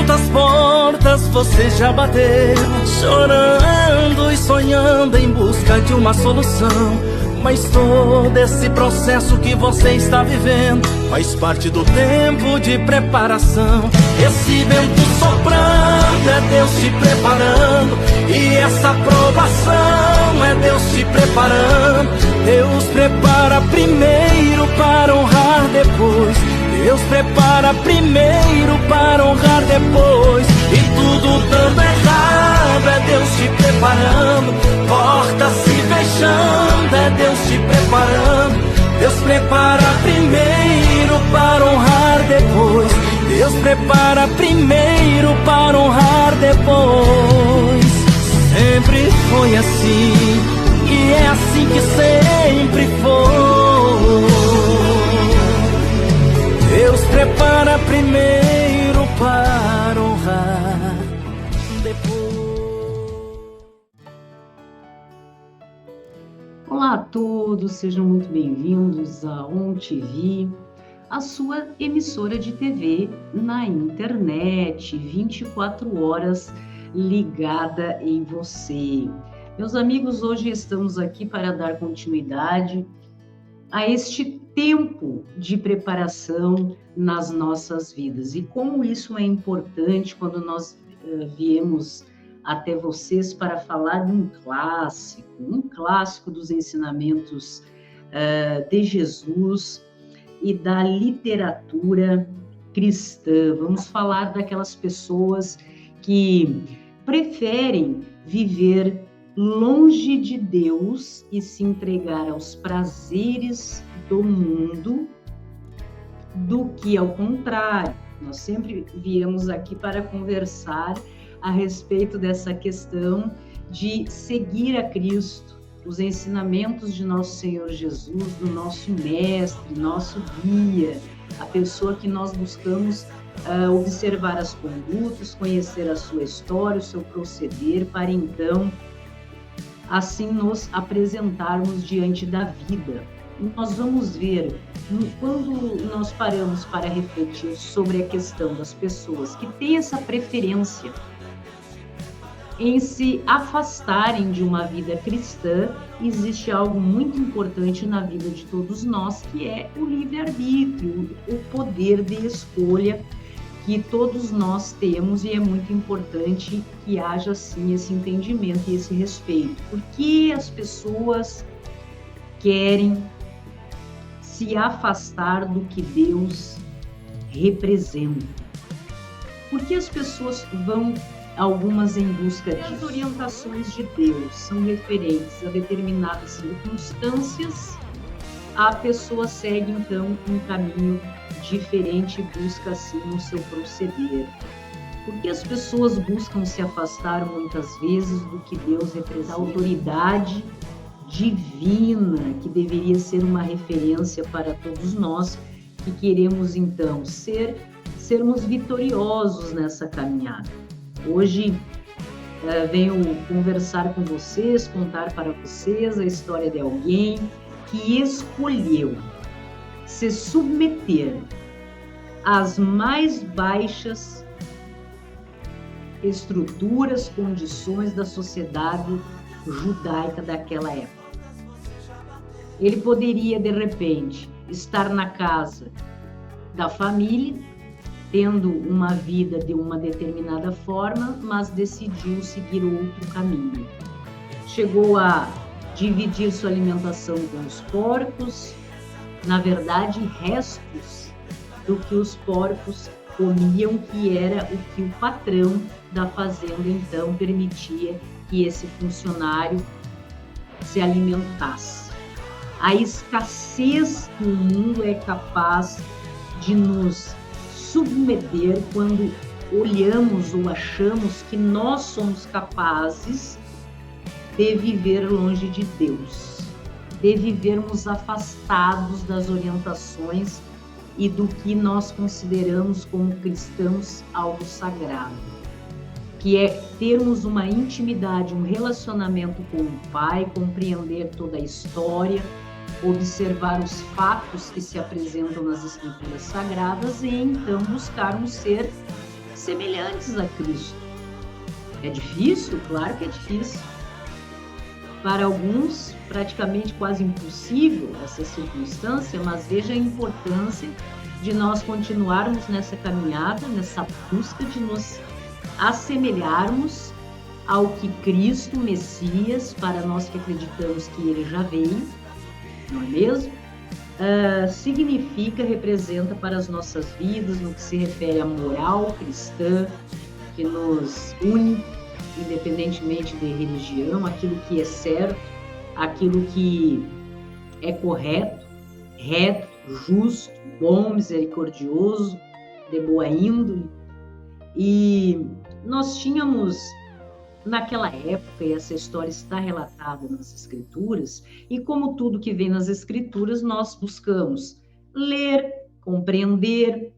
Quantas portas você já bateu, chorando e sonhando em busca de uma solução. Mas todo esse processo que você está vivendo faz parte do tempo de preparação. Esse vento soprando é Deus te preparando, e essa provação é Deus te preparando. Deus prepara primeiro para honrar depois. Deus prepara primeiro para honrar depois. E tudo dando errado é Deus te preparando. Portas se fechando é Deus te preparando. Deus prepara primeiro para honrar depois. Deus prepara primeiro para honrar depois. Sempre foi assim, e é assim que sempre foi. Deus prepara primeiro para honrar depois. Olá a todos, sejam muito bem-vindos a OnTV, a sua emissora de TV na internet, 24 horas ligada em você. Meus amigos, hoje estamos aqui para dar continuidade a este tempo de preparação nas nossas vidas. E como isso é importante quando nós viemos até vocês para falar de um clássico dos ensinamentos de Jesus e da literatura cristã. Vamos falar daquelas pessoas que preferem viver longe de Deus e se entregar aos prazeres do mundo, do que ao contrário. Nós sempre viemos aqui para conversar a respeito dessa questão de seguir a Cristo, os ensinamentos de nosso Senhor Jesus, do nosso mestre, nosso guia, a pessoa que nós buscamos observar as condutas, conhecer a sua história, o seu proceder, para então assim nos apresentarmos diante da vida. Nós vamos ver, quando nós paramos para refletir sobre a questão das pessoas que têm essa preferência em se afastarem de uma vida cristã, existe algo muito importante na vida de todos nós, que é o livre-arbítrio, o poder de escolha que todos nós temos, e é muito importante que haja sim esse entendimento e esse respeito. Porque as pessoas querem se afastar do que Deus representa? Porque as pessoas vão, algumas em busca disso? As orientações de Deus são referentes a determinadas circunstâncias, a pessoa segue então um caminho diferente e busca assim o seu proceder. Porque as pessoas buscam se afastar muitas vezes do que Deus representa, a autoridade divina, que deveria ser uma referência para todos nós que queremos então sermos vitoriosos nessa caminhada. Hoje venho conversar com vocês, contar para vocês a história de alguém que escolheu se submeter às mais baixas estruturas, condições da sociedade judaica daquela época. Ele poderia, de repente, estar na casa da família, tendo uma vida de uma determinada forma, mas decidiu seguir outro caminho. Chegou a dividir sua alimentação com os porcos, na verdade, restos do que os porcos comiam, que era o que o patrão da fazenda então permitia que esse funcionário se alimentasse. A escassez que o mundo é capaz de nos submeter quando olhamos ou achamos que nós somos capazes de viver longe de Deus, de vivermos afastados das orientações e do que nós consideramos como cristãos algo sagrado, que é termos uma intimidade, um relacionamento com o Pai, compreender toda a história, observar os fatos que se apresentam nas Escrituras Sagradas e então buscarmos ser semelhantes a Cristo. É difícil? Claro que é difícil. Para alguns, praticamente quase impossível essa circunstância, mas veja a importância de nós continuarmos nessa caminhada, nessa busca de nos assemelharmos ao que Cristo, Messias, para nós que acreditamos que Ele já veio, não é mesmo? Significa, representa para as nossas vidas, no que se refere à moral cristã, que nos une, independentemente de religião, aquilo que é certo, aquilo que é correto, reto, justo, bom, misericordioso, de boa índole. E nós tínhamos, naquela época, e essa história está relatada nas Escrituras, e como tudo que vem nas Escrituras, nós buscamos ler, compreender,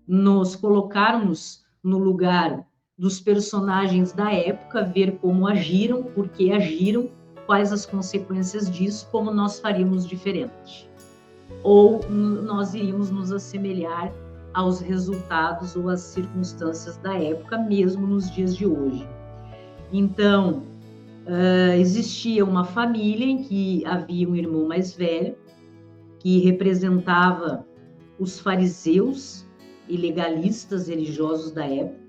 nos colocarmos no lugar dos personagens da época, ver como agiram, por que agiram, quais as consequências disso, como nós faríamos diferente. Ou nós iríamos nos assemelhar aos resultados ou às circunstâncias da época, mesmo nos dias de hoje. Então, existia uma família em que havia um irmão mais velho, que representava os fariseus e legalistas religiosos da época.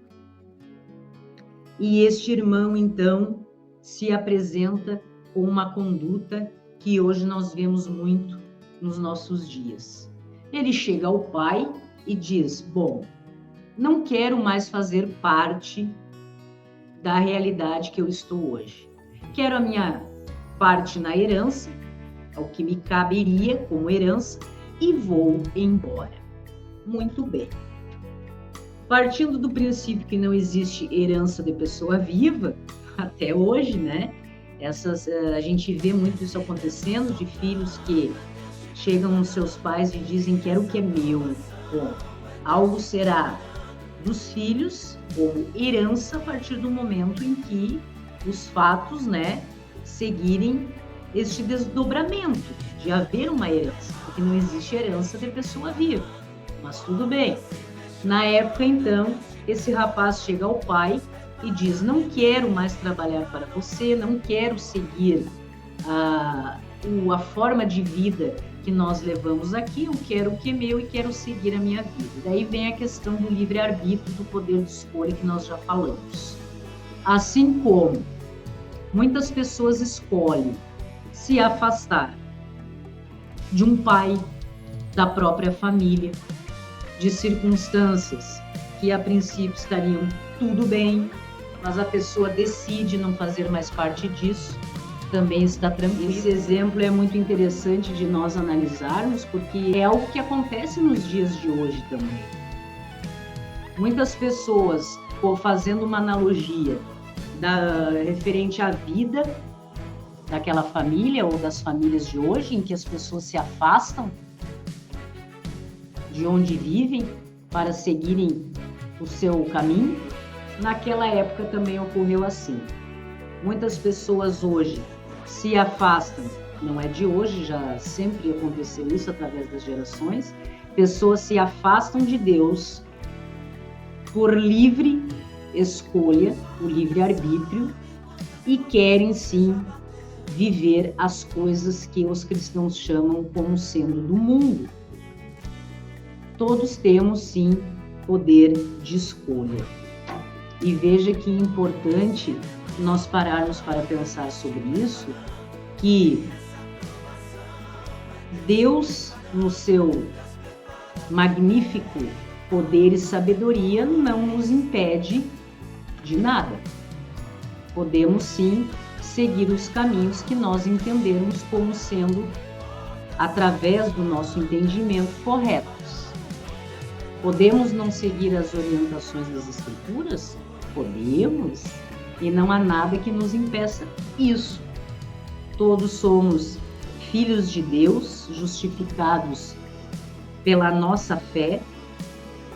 E este irmão, então, se apresenta com uma conduta que hoje nós vemos muito nos nossos dias. Ele chega ao pai e diz: bom, não quero mais fazer parte da realidade que eu estou hoje. Quero a minha parte na herança, ao que me caberia como herança, e vou embora. Muito bem. Partindo do princípio que não existe herança de pessoa viva, até hoje, né? A gente vê muito isso acontecendo, de filhos que chegam aos seus pais e dizem: quero o que é meu. Bom, algo será dos filhos como herança a partir do momento em que os fatos, né, seguirem este desdobramento de haver uma herança, porque não existe herança de pessoa viva. Mas tudo bem. Na época, então, esse rapaz chega ao pai e diz: não quero mais trabalhar para você, não quero seguir a forma de vida que nós levamos aqui, eu quero o que é meu e quero seguir a minha vida. Daí vem a questão do livre-arbítrio, do poder de escolha que nós já falamos. Assim como muitas pessoas escolhem se afastar de um pai, da própria família, de circunstâncias que a princípio estariam tudo bem, mas a pessoa decide não fazer mais parte disso, também está tranquilo. Esse exemplo é muito interessante de nós analisarmos, porque é algo que acontece nos dias de hoje também. Muitas pessoas, fazendo uma analogia referente à vida daquela família ou das famílias de hoje, em que as pessoas se afastam de onde vivem para seguirem o seu caminho, naquela época também ocorreu assim. Muitas pessoas hoje se afastam, não é de hoje, já sempre aconteceu isso através das gerações, pessoas se afastam de Deus por livre escolha, o livre-arbítrio, e querem sim viver as coisas que os cristãos chamam como sendo do mundo. Todos temos sim poder de escolha. E veja que importante nós pararmos para pensar sobre isso, que Deus, no seu magnífico poder e sabedoria, não nos impede de nada. Podemos sim seguir os caminhos que nós entendemos como sendo, através do nosso entendimento, corretos. Podemos não seguir as orientações das Escrituras? Podemos, e não há nada que nos impeça isso. Todos somos filhos de Deus, justificados pela nossa fé,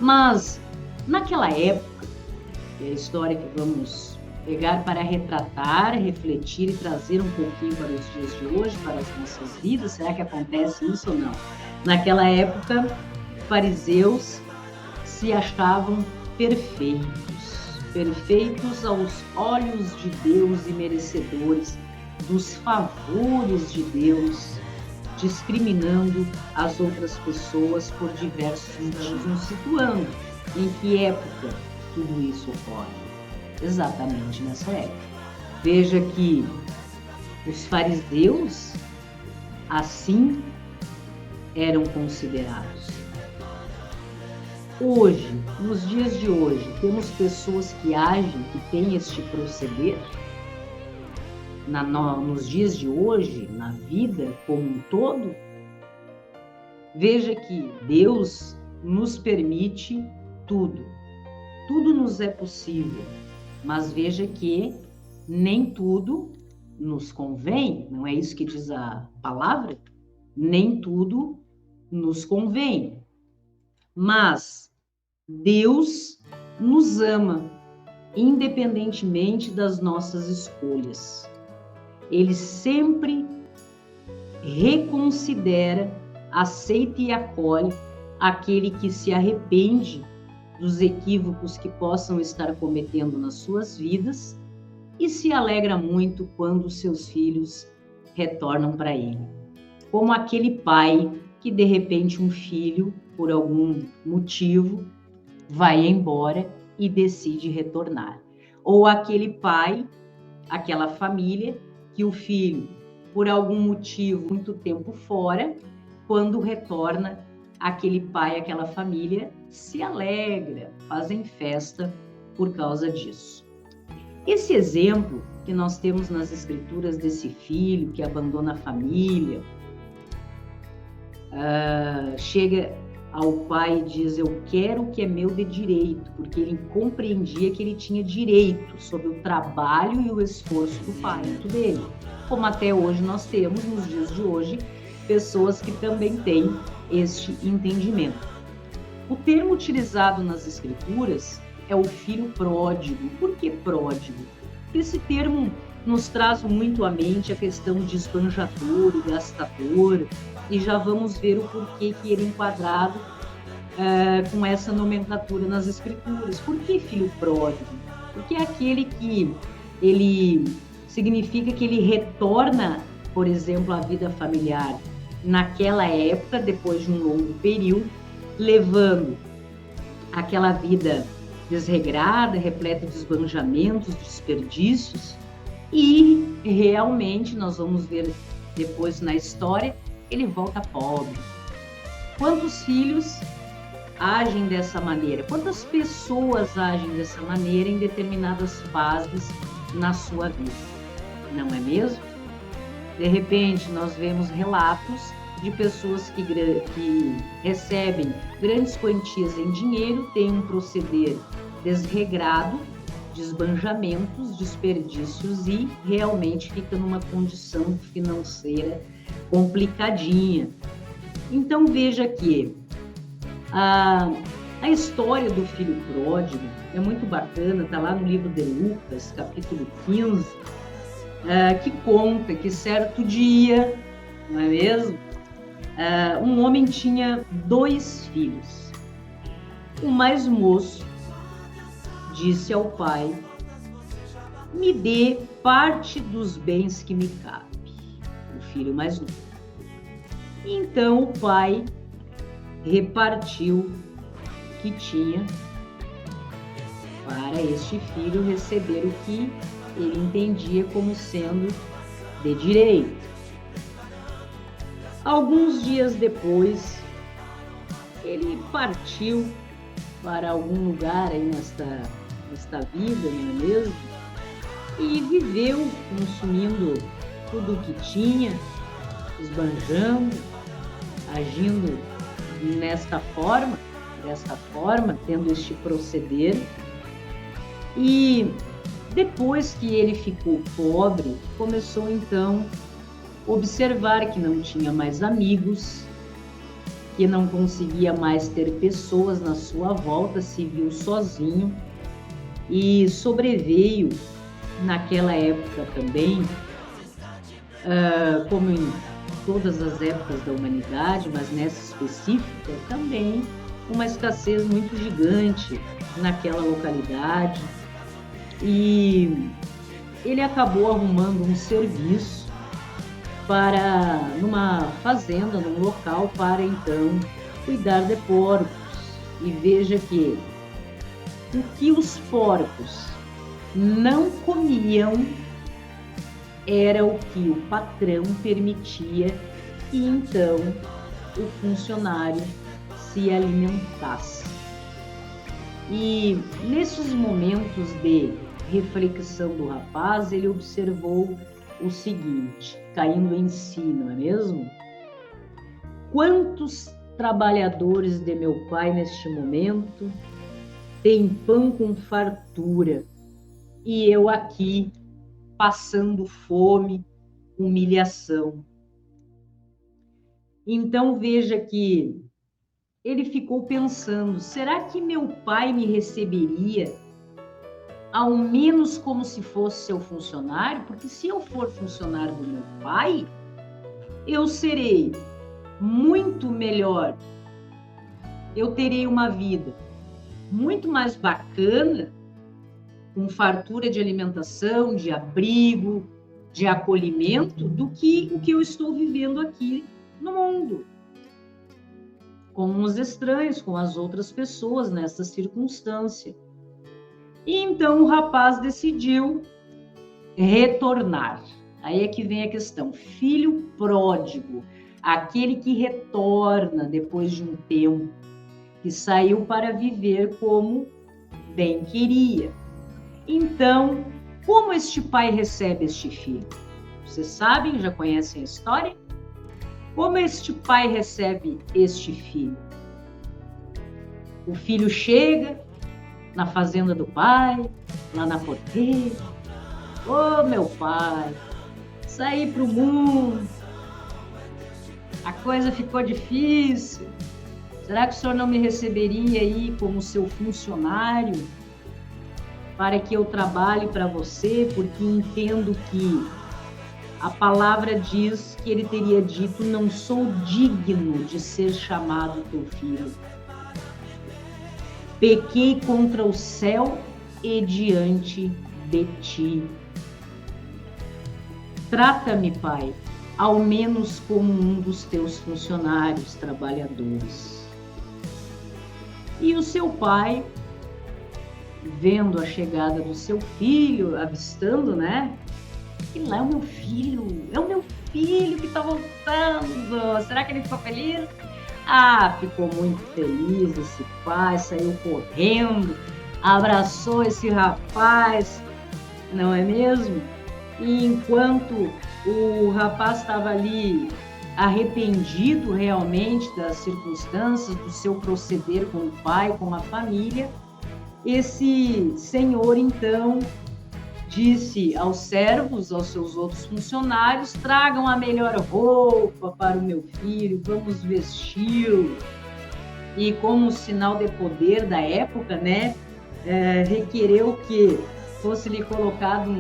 mas naquela época, é a história que vamos pegar para retratar, refletir e trazer um pouquinho para os dias de hoje, para as nossas vidas, será que acontece isso ou não? Naquela época, fariseus se achavam perfeitos aos olhos de Deus e merecedores dos favores de Deus, discriminando as outras pessoas por diversos motivos, nos situando em que época tudo isso ocorre. Exatamente nessa época. Veja que os fariseus assim eram considerados. Hoje, nos dias de hoje, temos pessoas que agem, que têm este proceder. Nos dias de hoje, na vida como um todo, veja que Deus nos permite tudo. Tudo nos é possível, mas veja que nem tudo nos convém, não é isso que diz a palavra? Nem tudo nos convém. Mas Deus nos ama, independentemente das nossas escolhas. Ele sempre reconsidera, aceita e acolhe aquele que se arrepende dos equívocos que possam estar cometendo nas suas vidas e se alegra muito quando seus filhos retornam para ele. Como aquele pai que, de repente, um filho, por algum motivo, vai embora e decide retornar. Ou aquele pai, aquela família, que o filho, por algum motivo, muito tempo fora, quando retorna, aquele pai, aquela família, se alegra, fazem festa por causa disso. Esse exemplo que nós temos nas Escrituras desse filho que abandona a família, chega ao pai e diz: eu quero o que é meu de direito, porque ele compreendia que ele tinha direito sobre o trabalho e o esforço do pai dele. Como até hoje nós temos, nos dias de hoje, pessoas que também têm este entendimento. O termo utilizado nas Escrituras é o filho pródigo. Por que pródigo? Porque esse termo nos traz muito à mente a questão de esbanjador e gastador, e já vamos ver o porquê que ele é enquadrado com essa nomenclatura nas Escrituras. Por que filho pródigo? Porque é aquele que ele significa que ele retorna, por exemplo, à vida familiar naquela época, depois de um longo período, levando aquela vida desregrada, repleta de esbanjamentos, desperdícios, e realmente nós vamos ver depois na história, ele volta pobre. Quantos filhos agem dessa maneira? Quantas pessoas agem dessa maneira em determinadas fases na sua vida? Não é mesmo? De repente, nós vemos relatos de pessoas que recebem grandes quantias em dinheiro, têm um proceder desregrado, de esbanjamentos, desperdícios e realmente fica numa condição financeira complicadinha. Então veja que a história do filho pródigo é muito bacana, está lá no livro de Lucas, capítulo 15, que conta que certo dia, não é mesmo? Um homem tinha 2 filhos. O mais moço disse ao pai: me dê parte dos bens que me cabe. O filho mais novo. Então o pai repartiu o que tinha para este filho receber o que ele entendia como sendo de direito. Alguns dias depois, ele partiu para algum lugar aí nesta vida, não é mesmo? E viveu consumindo tudo o que tinha, esbanjando, agindo desta forma, tendo este proceder. E depois que ele ficou pobre, começou então a observar que não tinha mais amigos, que não conseguia mais ter pessoas na sua volta, se viu sozinho e sobreveio naquela época também, como em todas as épocas da humanidade, mas nessa específica também, uma escassez muito gigante naquela localidade e ele acabou arrumando um serviço numa fazenda, num local para então cuidar de porcos. E veja que o que os porcos não comiam era o que o patrão permitia que então o funcionário se alimentasse. E nesses momentos de reflexão do rapaz, ele observou o seguinte, caindo em si, não é mesmo? Quantos trabalhadores de meu pai neste momento têm pão com fartura e eu aqui passando fome, humilhação. Então veja que ele ficou pensando, será que meu pai me receberia ao menos como se fosse seu funcionário? Porque se eu for funcionário do meu pai, eu serei muito melhor, eu terei uma vida muito mais bacana, com fartura de alimentação, de abrigo, de acolhimento, do que o que eu estou vivendo aqui no mundo, com os estranhos, com as outras pessoas nessa circunstância. E então o rapaz decidiu retornar. Aí é que vem a questão, filho pródigo, aquele que retorna depois de um tempo, que saiu para viver como bem queria. Então, como este pai recebe este filho? Vocês sabem, já conhecem a história? Como este pai recebe este filho? O filho chega na fazenda do pai, lá na porteira. Ô, meu pai, saí para o mundo, a coisa ficou difícil. Será que o senhor não me receberia aí como seu funcionário para que eu trabalhe para você? Porque entendo que a palavra diz que ele teria dito, não sou digno de ser chamado teu filho. Pequei contra o céu e diante de ti. Trata-me, pai, ao menos como um dos teus funcionários, trabalhadores. E o seu pai, vendo a chegada do seu filho, avistando, né? E lá é o meu filho que tá voltando. Será que ele ficou feliz? Ah, ficou muito feliz esse pai, saiu correndo, abraçou esse rapaz, não é mesmo? E enquanto o rapaz estava ali arrependido realmente das circunstâncias, do seu proceder com o pai, com a família, esse senhor então disse aos servos, aos seus outros funcionários, tragam a melhor roupa para o meu filho, vamos vesti-lo. E como sinal de poder da época, né, requereu que fosse-lhe colocado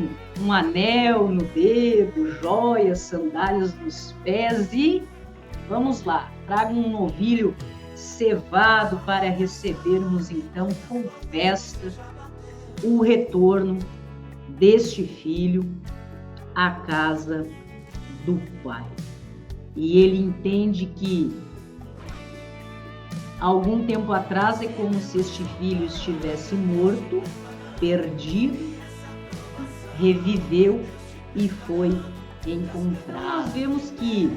um anel no dedo, joias, sandálias nos pés e, vamos lá, tragam um novilho cevado para recebermos então com festa o retorno deste filho à casa do pai. E ele entende que algum tempo atrás é como se este filho estivesse morto, perdido, reviveu e foi encontrado. Nós vemos que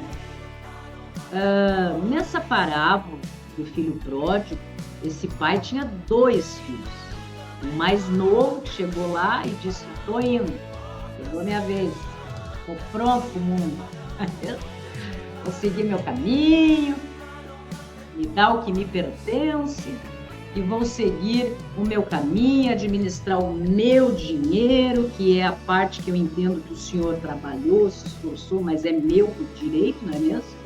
nessa parábola do filho pródigo, esse pai tinha 2 filhos. O mais novo que chegou lá e disse, estou indo, chegou minha vez, estou pronto para o mundo, vou seguir meu caminho, me dá o que me pertence e vou seguir o meu caminho, administrar o meu dinheiro, que é a parte que eu entendo que o senhor trabalhou, se esforçou, mas é meu por direito, não é mesmo?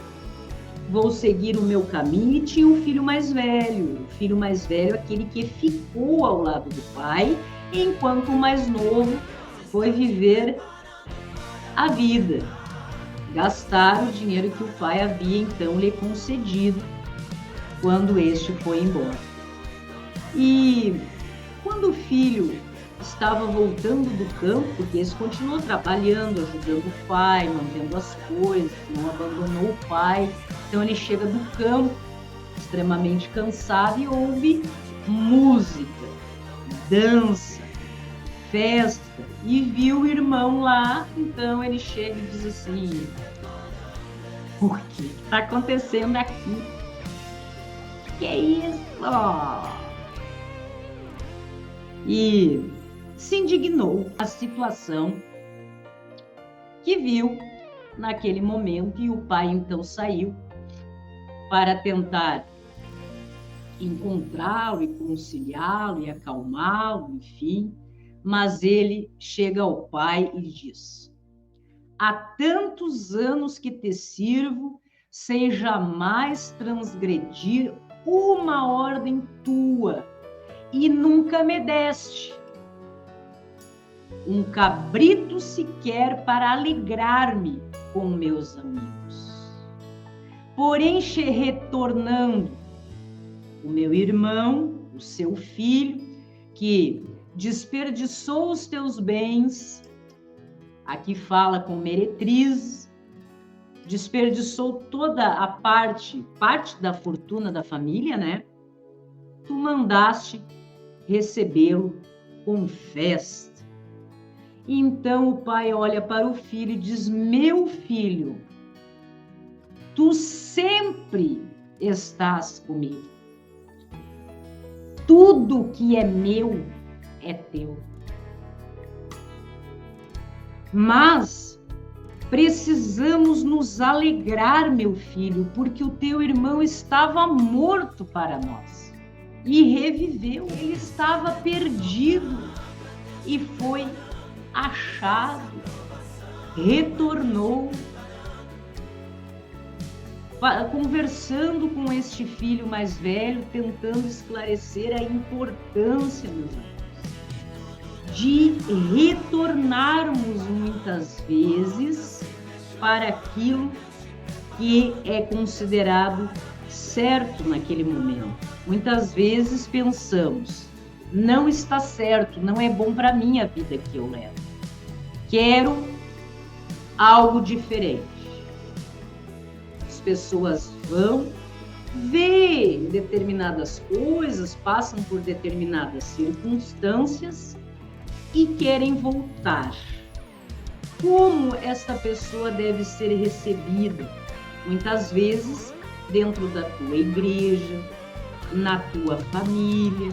Vou seguir o meu caminho. E tinha um filho mais velho. O filho mais velho, aquele que ficou ao lado do pai, enquanto o mais novo foi viver a vida, gastar o dinheiro que o pai havia então lhe concedido. quando este foi embora. E quando o filho estava voltando do campo, porque esse continuou trabalhando, ajudando o pai, mantendo as coisas, não abandonou o pai, então ele chega do campo extremamente cansado e ouve música, dança, festa, e viu o irmão lá. Então ele chega e diz assim: o que está acontecendo aqui? Que é isso? E se indignou a situação que viu naquele momento, e o pai então saiu para tentar encontrá-lo e conciliá-lo e acalmá-lo, enfim, mas ele chega ao pai e diz: há tantos anos que te sirvo sem jamais transgredir uma ordem tua, e nunca me deste um cabrito sequer para alegrar-me com meus amigos. Porém, retornando o meu irmão, o seu filho, que desperdiçou os teus bens, aqui fala com meretrizes, desperdiçou toda a parte da fortuna da família, né? Tu mandaste recebê-lo com festa. E então o pai olha para o filho e diz: meu filho, tu sempre estás comigo. Tudo que é meu é teu. Mas precisamos nos alegrar, meu filho, porque o teu irmão estava morto para nós e reviveu. Ele estava perdido e foi achado, retornou. Conversando com este filho mais velho, tentando esclarecer a importância, meus amigos, de retornarmos muitas vezes para aquilo que é considerado certo naquele momento. Muitas vezes pensamos: não está certo, não é bom para mim a vida que eu levo. Quero algo diferente. As pessoas vão ver determinadas coisas, passam por determinadas circunstâncias e querem voltar. Como esta pessoa deve ser recebida? Muitas vezes dentro da tua igreja, na tua família.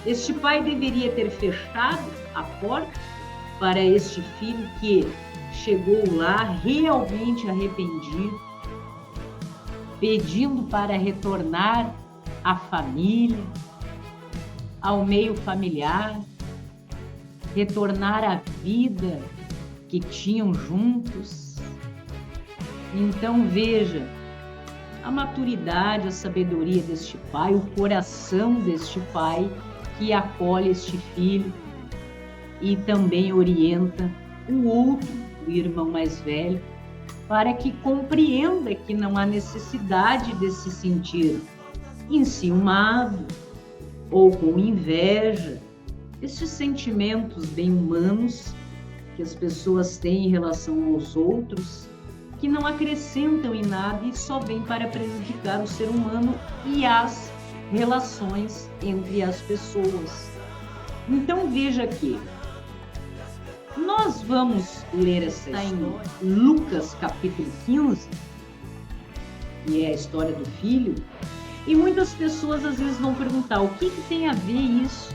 Este pai deveria ter fechado a porta para este filho que chegou lá realmente arrependido, pedindo para retornar à família, ao meio familiar, retornar à vida que tinham juntos. Então veja a maturidade, a sabedoria deste pai, o coração deste pai que acolhe este filho e também orienta o outro, o irmão mais velho, para que compreenda que não há necessidade de se sentir enciumado ou com inveja, esses sentimentos bem humanos que as pessoas têm em relação aos outros, que não acrescentam em nada e só vêm para prejudicar o ser humano e as relações entre as pessoas. Então veja aqui, nós vamos ler essa história em Lucas capítulo 15, que é a história do filho, e muitas pessoas às vezes vão perguntar: o que tem a ver isso?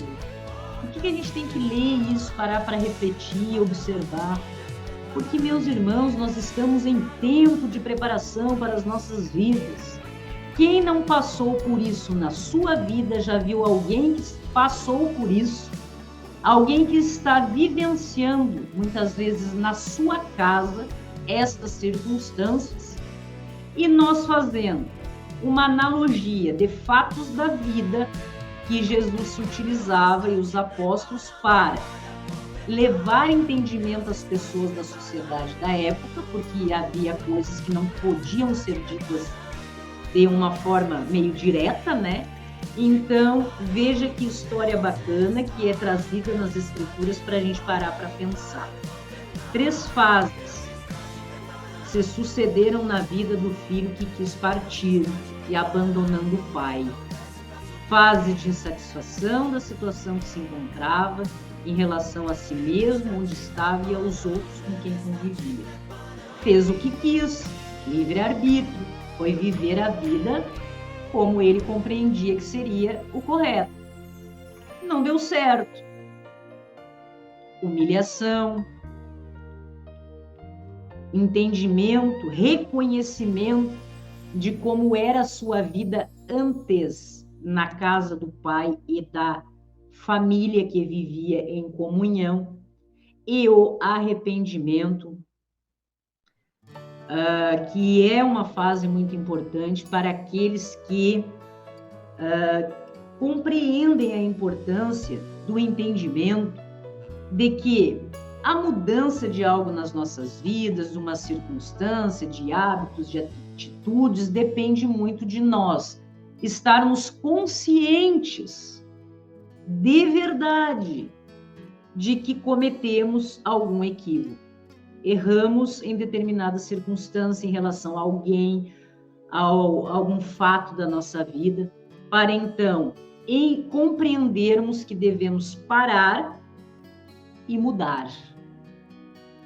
O que a gente tem que ler isso, parar para refletir, observar? Porque, meus irmãos, nós estamos em tempo de preparação para as nossas vidas. Quem não passou por isso na sua vida já viu alguém que passou por isso, alguém que está vivenciando, muitas vezes na sua casa, estas circunstâncias, e nós fazendo uma analogia de fatos da vida que Jesus se utilizava e os apóstolos para levar entendimento às pessoas da sociedade da época, porque havia coisas que não podiam ser ditas de uma forma meio direta, né? Então, veja que história bacana que é trazida nas escrituras para a gente parar para pensar. 3 fases se sucederam na vida do filho que quis partir e abandonando o pai. Fase de insatisfação da situação que se encontrava em relação a si mesmo, onde estava e aos outros com quem convivia. Fez o que quis, livre-arbítrio, foi viver a vida como ele compreendia que seria o correto. Não deu certo. Humilhação, entendimento, reconhecimento de como era a sua vida antes na casa do pai e da família que vivia em comunhão, e o arrependimento, que é uma fase muito importante para aqueles que compreendem a importância do entendimento de que a mudança de algo nas nossas vidas, de uma circunstância, de hábitos, de atitudes, depende muito de nós estarmos conscientes de verdade de que cometemos algum equívoco. Erramos em determinada circunstância em relação a alguém, a algum fato da nossa vida, para então compreendermos que devemos parar e mudar.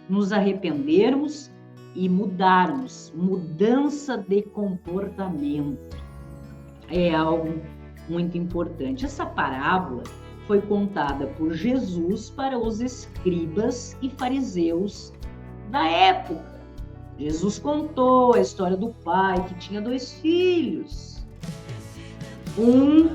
Nos arrependermos e mudarmos. Mudança de comportamento é algo muito importante. Essa parábola foi contada por Jesus para os escribas e fariseus da época. Jesus contou a história do pai que tinha 2 filhos. Um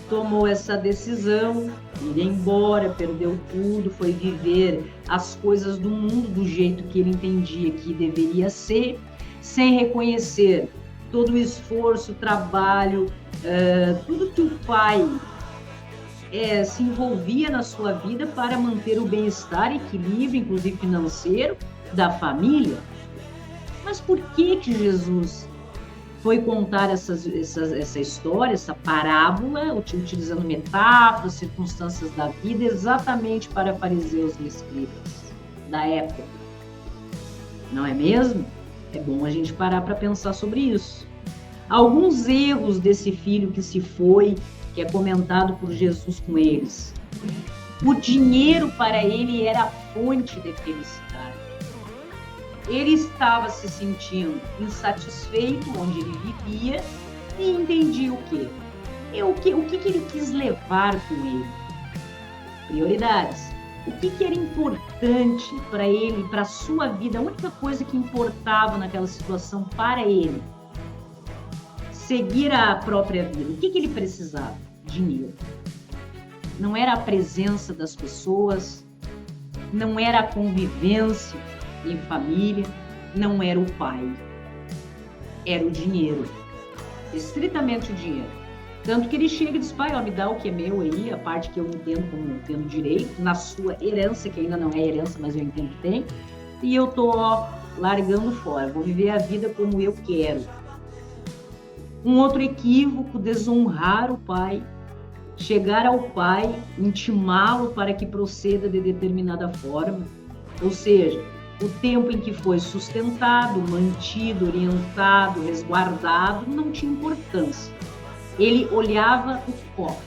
tomou essa decisão, ir embora, perdeu tudo, foi viver as coisas do mundo do jeito que ele entendia que deveria ser, sem reconhecer todo o esforço, trabalho, tudo que o pai se envolvia na sua vida para manter o bem-estar e equilíbrio, inclusive financeiro, da família. Mas por que Jesus foi contar essa história, essa parábola, utilizando metáforas, circunstâncias da vida, exatamente para fariseus e escribas da época? Não é mesmo? É bom a gente parar para pensar sobre isso. Alguns erros desse filho que se foi, que é comentado por Jesus com eles. O dinheiro para ele era a fonte de felicidade. Ele estava se sentindo insatisfeito onde ele vivia e entendia o quê? O que ele quis levar com ele? Prioridades. O que era importante para ele, para a sua vida? A única coisa que importava naquela situação para ele, seguir a própria vida. O que ele precisava? Dinheiro. Não era a presença das pessoas, não era a convivência em família, não era o pai. Era o dinheiro. Estritamente o dinheiro. Tanto que ele chega e diz: pai, me dá o que é meu aí, a parte que eu entendo como tendo direito, na sua herança, que ainda não é herança, mas eu entendo que tem, e eu tô largando fora, vou viver a vida como eu quero. Um outro equívoco, desonrar o pai, chegar ao pai, intimá-lo para que proceda de determinada forma, ou seja, o tempo em que foi sustentado, mantido, orientado, resguardado, não tinha importância. Ele olhava o copo.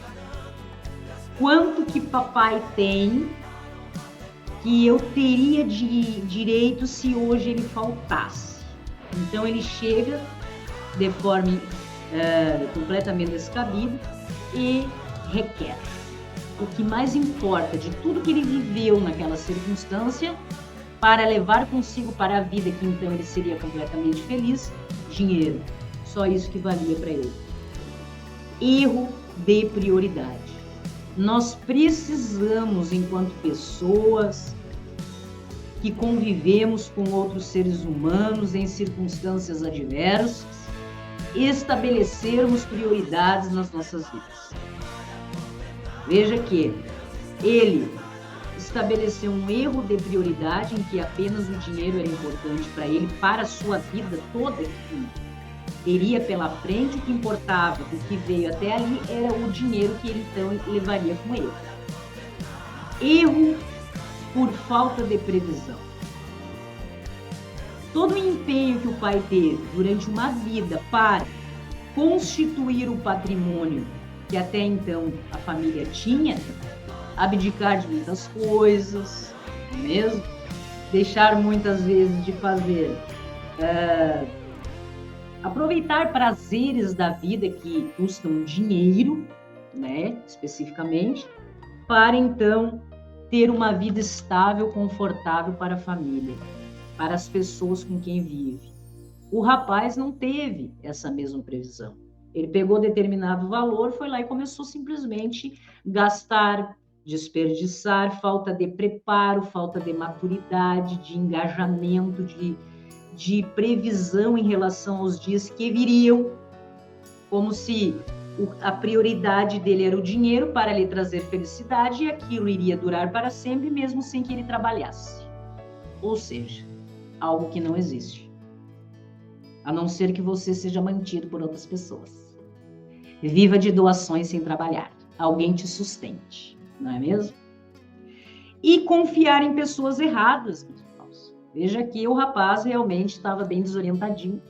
Quanto que papai tem que eu teria de direito se hoje ele faltasse? Então ele chega de forma completamente descabida e requer. O que mais importa de tudo que ele viveu naquela circunstância para levar consigo para a vida que então ele seria completamente feliz, dinheiro. Só isso que valia para ele. Erro de prioridade. Nós precisamos, enquanto pessoas que convivemos com outros seres humanos em circunstâncias adversas, estabelecermos prioridades nas nossas vidas. Veja que ele estabeleceu um erro de prioridade em que apenas o dinheiro era importante para ele, para a sua vida toda aqui. teria pela frente, o que importava, o que veio até ali, era o dinheiro que ele então levaria com ele. Erro por falta de previsão. Todo o empenho que o pai teve durante uma vida para constituir o patrimônio que até então a família tinha, abdicar de muitas coisas, mesmo, deixar muitas vezes de fazer, aproveitar prazeres da vida que custam dinheiro, né, especificamente, para então ter uma vida estável, confortável para a família, para as pessoas com quem vive. O rapaz não teve essa mesma previsão. Ele pegou determinado valor, foi lá e começou simplesmente gastar, desperdiçar, falta de preparo, falta de maturidade, de engajamento, de previsão em relação aos dias que viriam, como se a prioridade dele era o dinheiro para lhe trazer felicidade e aquilo iria durar para sempre, mesmo sem que ele trabalhasse. Ou seja, algo que não existe. A não ser que você seja mantido por outras pessoas. Viva de doações sem trabalhar. Alguém te sustente, não é mesmo? E confiar em pessoas erradas, meus irmãos. Veja que o rapaz realmente estava bem desorientadinho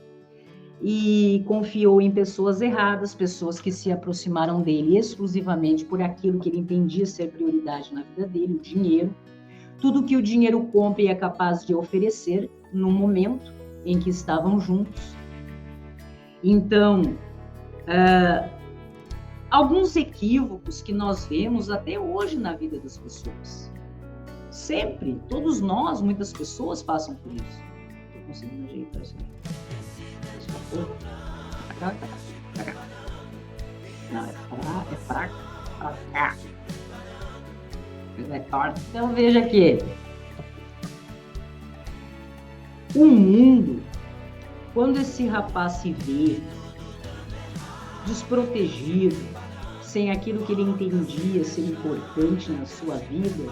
e confiou em pessoas erradas, pessoas que se aproximaram dele exclusivamente por aquilo que ele entendia ser prioridade na vida dele, o dinheiro. Tudo que o dinheiro compra e é capaz de oferecer no momento em que estavam juntos. Então, alguns equívocos que nós vemos até hoje na vida das pessoas. Sempre, todos nós, muitas pessoas passam por isso. Estou conseguindo ajeitar isso aqui. Não, é pra cá. Então veja aqui. O mundo, quando esse rapaz se vê desprotegido, sem aquilo que ele entendia ser importante na sua vida,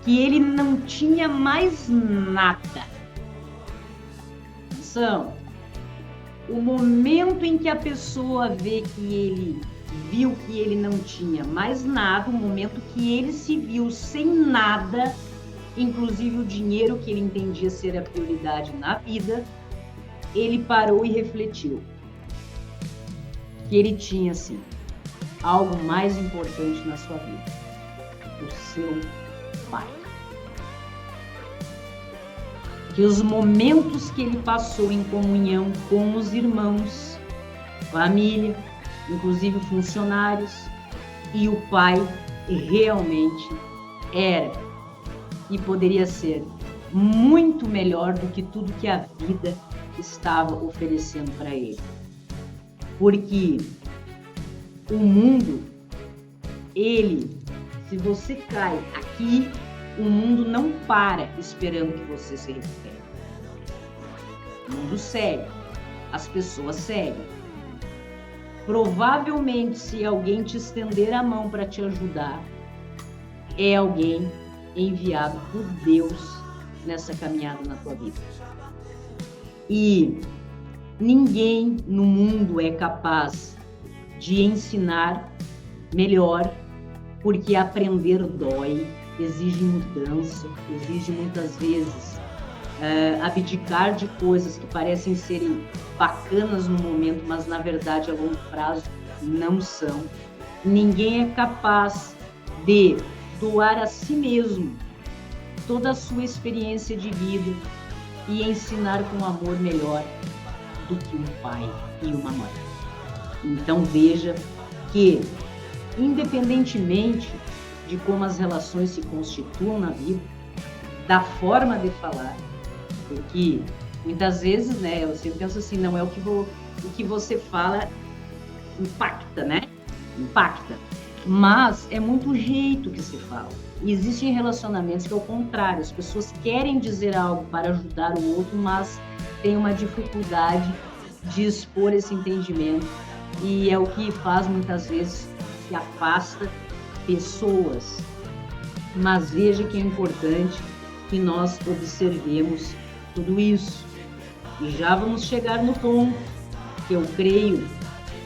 que ele não tinha mais nada. Atenção, o momento em que a pessoa vê que ele viu que ele não tinha mais nada, o momento que ele se viu sem nada, inclusive o dinheiro que ele entendia ser a prioridade na vida, ele parou e refletiu que ele tinha, assim, algo mais importante na sua vida: o seu pai. Que os momentos que ele passou em comunhão com os irmãos, família, inclusive funcionários, e o pai realmente era e poderia ser muito melhor do que tudo que a vida estava oferecendo para ele. Porque o mundo, se você cai aqui, o mundo não para esperando que você se recupere. O mundo segue, as pessoas seguem. Provavelmente, se alguém te estender a mão para te ajudar, é alguém enviado por Deus nessa caminhada na tua vida. E ninguém no mundo é capaz de ensinar melhor, porque aprender dói, exige mudança, exige muitas vezes abdicar de coisas que parecem serem bacanas no momento, mas na verdade a longo prazo não são. Ninguém é capaz de doar a si mesmo toda a sua experiência de vida e ensinar com amor melhor do que um pai e uma mãe. Então veja que, independentemente de como as relações se constituam na vida, da forma de falar, porque muitas vezes, né, eu sempre penso assim, não é o que você fala impacta, né? Impacta. Mas é muito o jeito que se fala. E existem relacionamentos que, ao contrário, as pessoas querem dizer algo para ajudar o outro, mas têm uma dificuldade de expor esse entendimento. E é o que faz, muitas vezes, que afasta pessoas. Mas veja que é importante que nós observemos tudo isso. E já vamos chegar no ponto que eu creio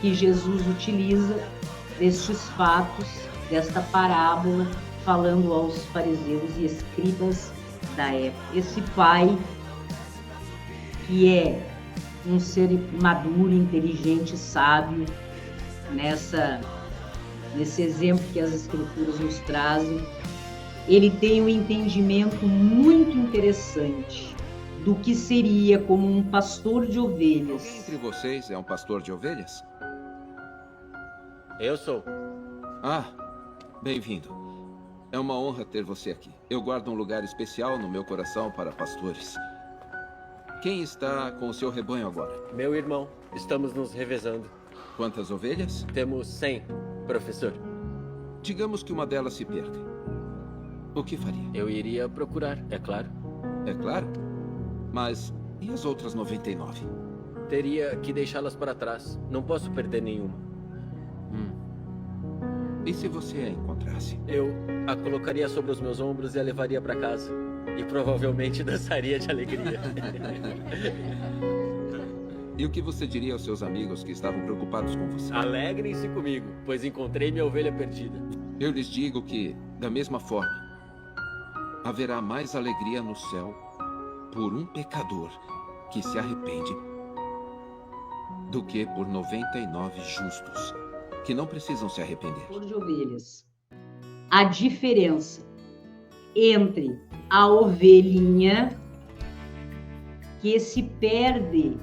que Jesus utiliza destes fatos, desta parábola, falando aos fariseus e escribas da época. Esse pai, que é um ser maduro, inteligente, sábio, nesse exemplo que as Escrituras nos trazem, ele tem um entendimento muito interessante do que seria como um pastor de ovelhas. Quem entre vocês é um pastor de ovelhas? Eu sou. Ah, bem-vindo. É uma honra ter você aqui. Eu guardo um lugar especial no meu coração para pastores. Quem está com o seu rebanho agora? Meu irmão. Estamos nos revezando. Quantas ovelhas? Temos 100, professor. Digamos que uma delas se perca. O que faria? Eu iria procurar, é claro. É claro? Mas e as outras 99? Teria que deixá-las para trás. Não posso perder nenhuma. E se você a encontrasse? Eu a colocaria sobre os meus ombros e a levaria para casa. E provavelmente dançaria de alegria. E o que você diria aos seus amigos que estavam preocupados com você? Alegrem-se comigo, pois encontrei minha ovelha perdida. Eu lhes digo que, da mesma forma, haverá mais alegria no céu por um pecador que se arrepende do que por 99 justos que não precisam se arrepender. Pastor de ovelhas. A diferença entre a ovelhinha que se perde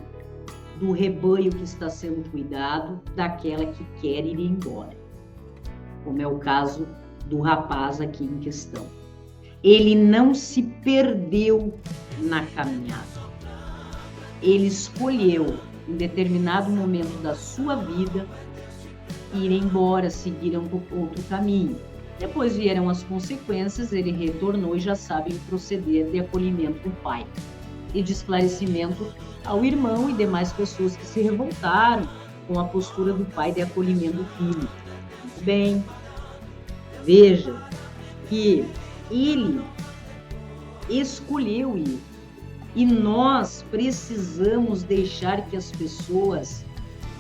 do rebanho que está sendo cuidado, daquela que quer ir embora, como é o caso do rapaz aqui em questão. Ele não se perdeu na caminhada. Ele escolheu, em determinado momento da sua vida, ir embora, seguir outro caminho. Depois vieram as consequências, ele retornou e já sabe o proceder de acolhimento do pai e de esclarecimento ao irmão e demais pessoas que se revoltaram com a postura do pai de acolhimento do filho. Muito bem, veja que ele escolheu ir e nós precisamos deixar que as pessoas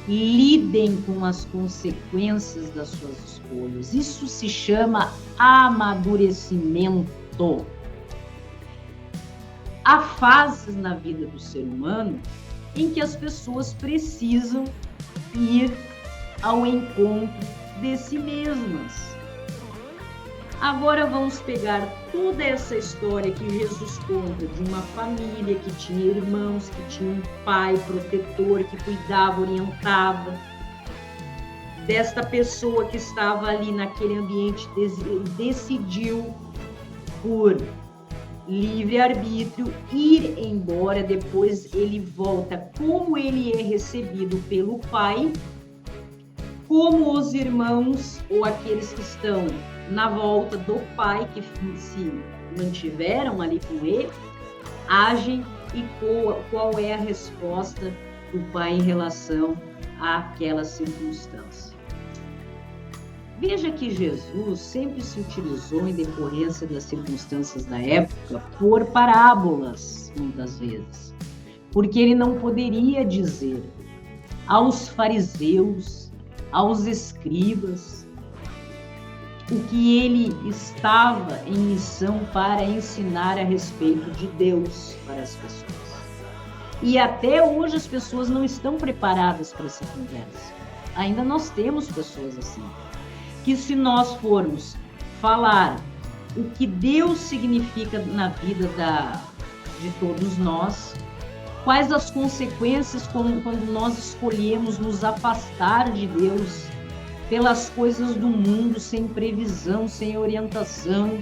lidem com as consequências das suas escolhas. Isso se chama amadurecimento. Há fases na vida do ser humano em que as pessoas precisam ir ao encontro de si mesmas. Agora vamos pegar toda essa história que Jesus conta de uma família que tinha irmãos, que tinha um pai protetor, que cuidava, orientava, desta pessoa que estava ali naquele ambiente, decidiu por livre-arbítrio ir embora. Depois ele volta, como ele é recebido pelo pai, como os irmãos ou aqueles que estão na volta do pai, que se mantiveram ali com ele, agem e qual é a resposta do pai em relação àquela circunstância. Veja que Jesus sempre se utilizou, em decorrência das circunstâncias da época, por parábolas, muitas vezes, porque ele não poderia dizer aos fariseus, aos escribas, o que ele estava em missão para ensinar a respeito de Deus para as pessoas. E até hoje as pessoas não estão preparadas para essa conversa. Ainda nós temos pessoas assim, que se nós formos falar o que Deus significa na vida de todos nós, quais as consequências quando nós escolhemos nos afastar de Deus pelas coisas do mundo, sem previsão, sem orientação,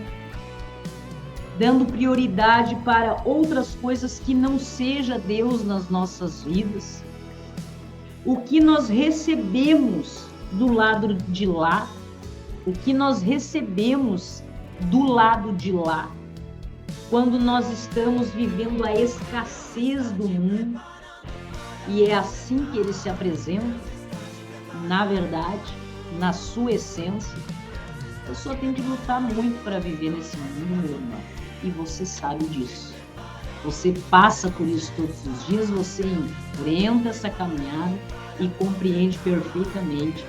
dando prioridade para outras coisas que não seja Deus nas nossas vidas. O que nós recebemos do lado de lá, o que nós recebemos do lado de lá, quando nós estamos vivendo a escassez do mundo, e é assim que ele se apresenta, na verdade, na sua essência. A pessoa tem que lutar muito para viver nesse mundo, meu irmão, e você sabe disso. Você passa por isso todos os dias, você enfrenta essa caminhada, e compreende perfeitamente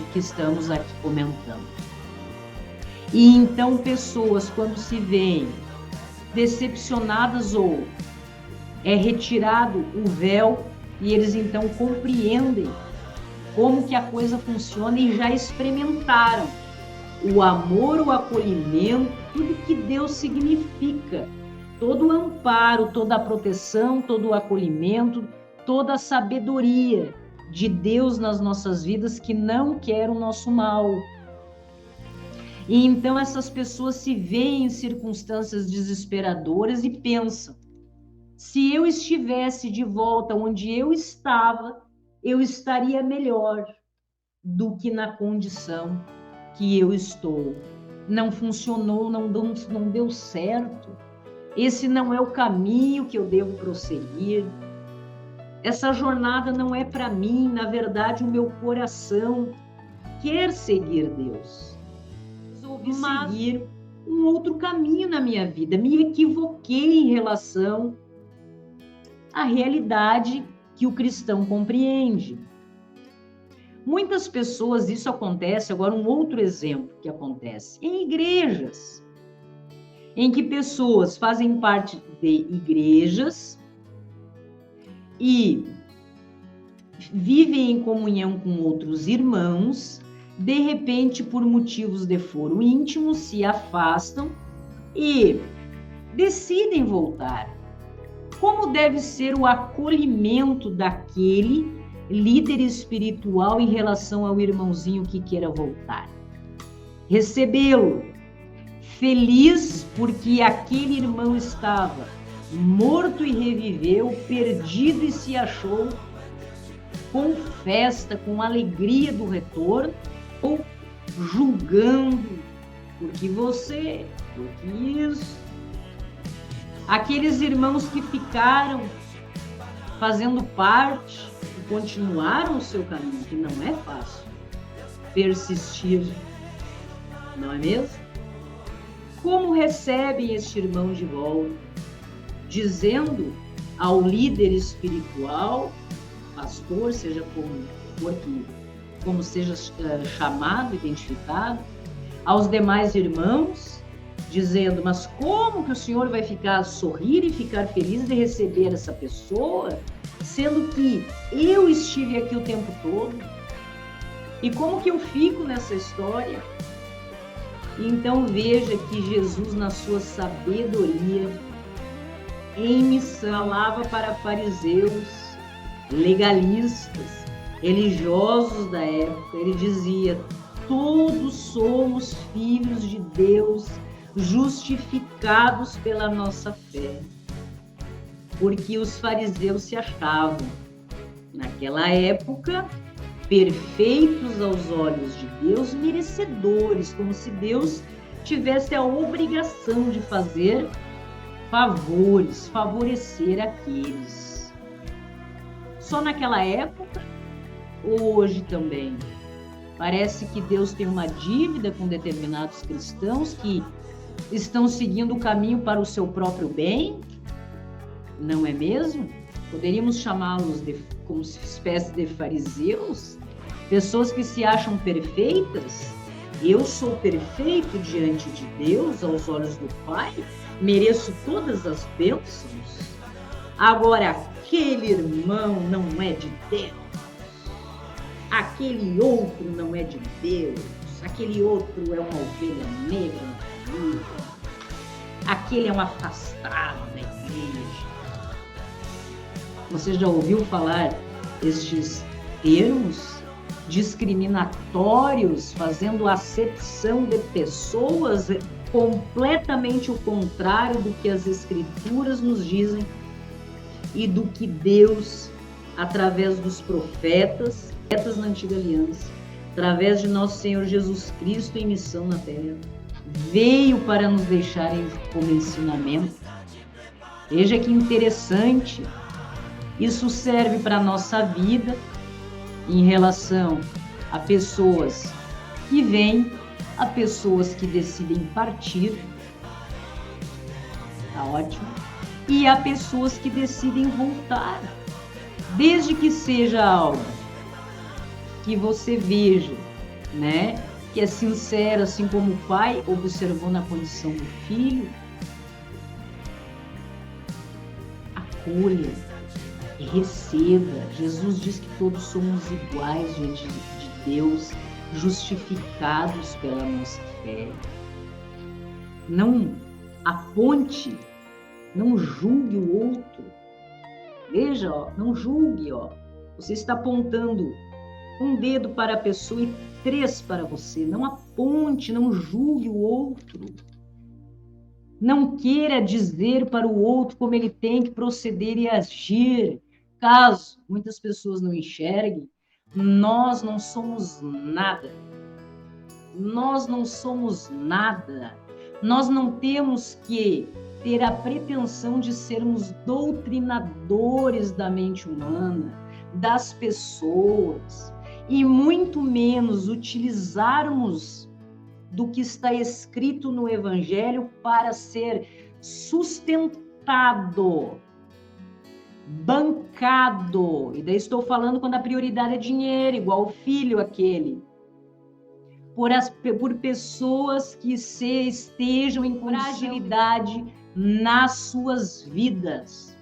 o que estamos aqui comentando. E então pessoas, quando se veem decepcionadas ou é retirado o véu, e eles então compreendem como que a coisa funciona e já experimentaram o amor, o acolhimento, tudo que Deus significa, todo o amparo, toda a proteção, todo o acolhimento, toda a sabedoria de Deus nas nossas vidas, que não quer o nosso mal. E então essas pessoas se veem em circunstâncias desesperadoras e pensam: se eu estivesse de volta onde eu estava, eu estaria melhor do que na condição que eu estou. Não funcionou, não deu certo. Esse não é o caminho que eu devo prosseguir. Essa jornada não é para mim. Na verdade, o meu coração quer seguir Deus. Resolvi seguir um outro caminho na minha vida. Me equivoquei em relação à realidade que o cristão compreende. Muitas pessoas, isso acontece, agora um outro exemplo que acontece, em igrejas, em que pessoas fazem parte de igrejas e vivem em comunhão com outros irmãos, de repente, por motivos de foro íntimo, se afastam e decidem voltar. Como deve ser o acolhimento daquele líder espiritual em relação ao irmãozinho que queira voltar? Recebê-lo, feliz porque aquele irmão estava morto e reviveu, perdido e se achou, com festa, com alegria do retorno, ou julgando, porque isso. Aqueles irmãos que ficaram fazendo parte e continuaram o seu caminho, que não é fácil persistir, não é mesmo? Como recebem este irmão de volta? Dizendo ao líder espiritual, pastor, seja como seja chamado, identificado, aos demais irmãos, dizendo: mas como que o senhor vai sorrir e ficar feliz de receber essa pessoa, sendo que eu estive aqui o tempo todo? E como que eu fico nessa história? Então veja que Jesus, na sua sabedoria, em missão, falava para fariseus, legalistas, religiosos da época. Ele dizia: todos somos filhos de Deus, justificados pela nossa fé. Porque os fariseus se achavam, naquela época, perfeitos aos olhos de Deus, merecedores, como se Deus tivesse a obrigação de fazer favores, favorecer aqueles. Só naquela época, hoje também. Parece que Deus tem uma dívida com determinados cristãos que estão seguindo o caminho para o seu próprio bem, não é mesmo? Poderíamos chamá-los como espécie de fariseus, pessoas que se acham perfeitas. Eu sou perfeito diante de Deus, aos olhos do Pai, mereço todas as bênçãos. Agora, aquele irmão não é de Deus, aquele outro não é de Deus, aquele outro é uma ovelha negra, aquele é um afastado da igreja. Você já ouviu falar estes termos discriminatórios, fazendo acepção de pessoas, completamente o contrário do que as Escrituras nos dizem e do que Deus, através dos profetas na Antiga Aliança, através de nosso Senhor Jesus Cristo em missão na terra, veio para nos deixar como ensinamento. Veja que interessante. Isso serve para a nossa vida em relação a pessoas que vêm, a pessoas que decidem partir, tá ótimo, e a pessoas que decidem voltar, desde que seja algo que você veja, né? Que é sincero, assim como o pai observou na condição do filho. Acolha e receba. Jesus diz que todos somos iguais diante de Deus, justificados pela nossa fé. Não aponte, não julgue o outro. Veja, ó, não julgue, ó. Você está apontando um dedo para a pessoa e 3 para você. Não aponte, não julgue o outro. Não queira dizer para o outro como ele tem que proceder e agir. Caso muitas pessoas não enxerguem, nós não somos nada. Nós não somos nada. Nós não temos que ter a pretensão de sermos doutrinadores da mente humana, das pessoas, e muito menos utilizarmos do que está escrito no Evangelho para ser sustentado, bancado. E daí estou falando quando a prioridade é dinheiro, igual o filho aquele. Por pessoas que estejam em fragilidade nas suas vidas.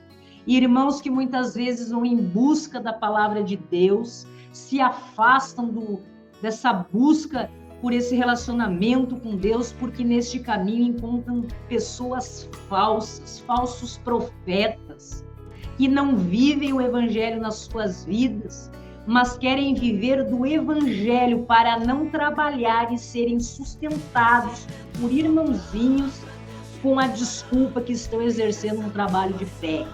Irmãos que muitas vezes vão em busca da palavra de Deus, se afastam dessa busca por esse relacionamento com Deus, porque neste caminho encontram pessoas falsas, falsos profetas, que não vivem o Evangelho nas suas vidas, mas querem viver do Evangelho para não trabalhar e serem sustentados por irmãozinhos com a desculpa que estão exercendo um trabalho de fé.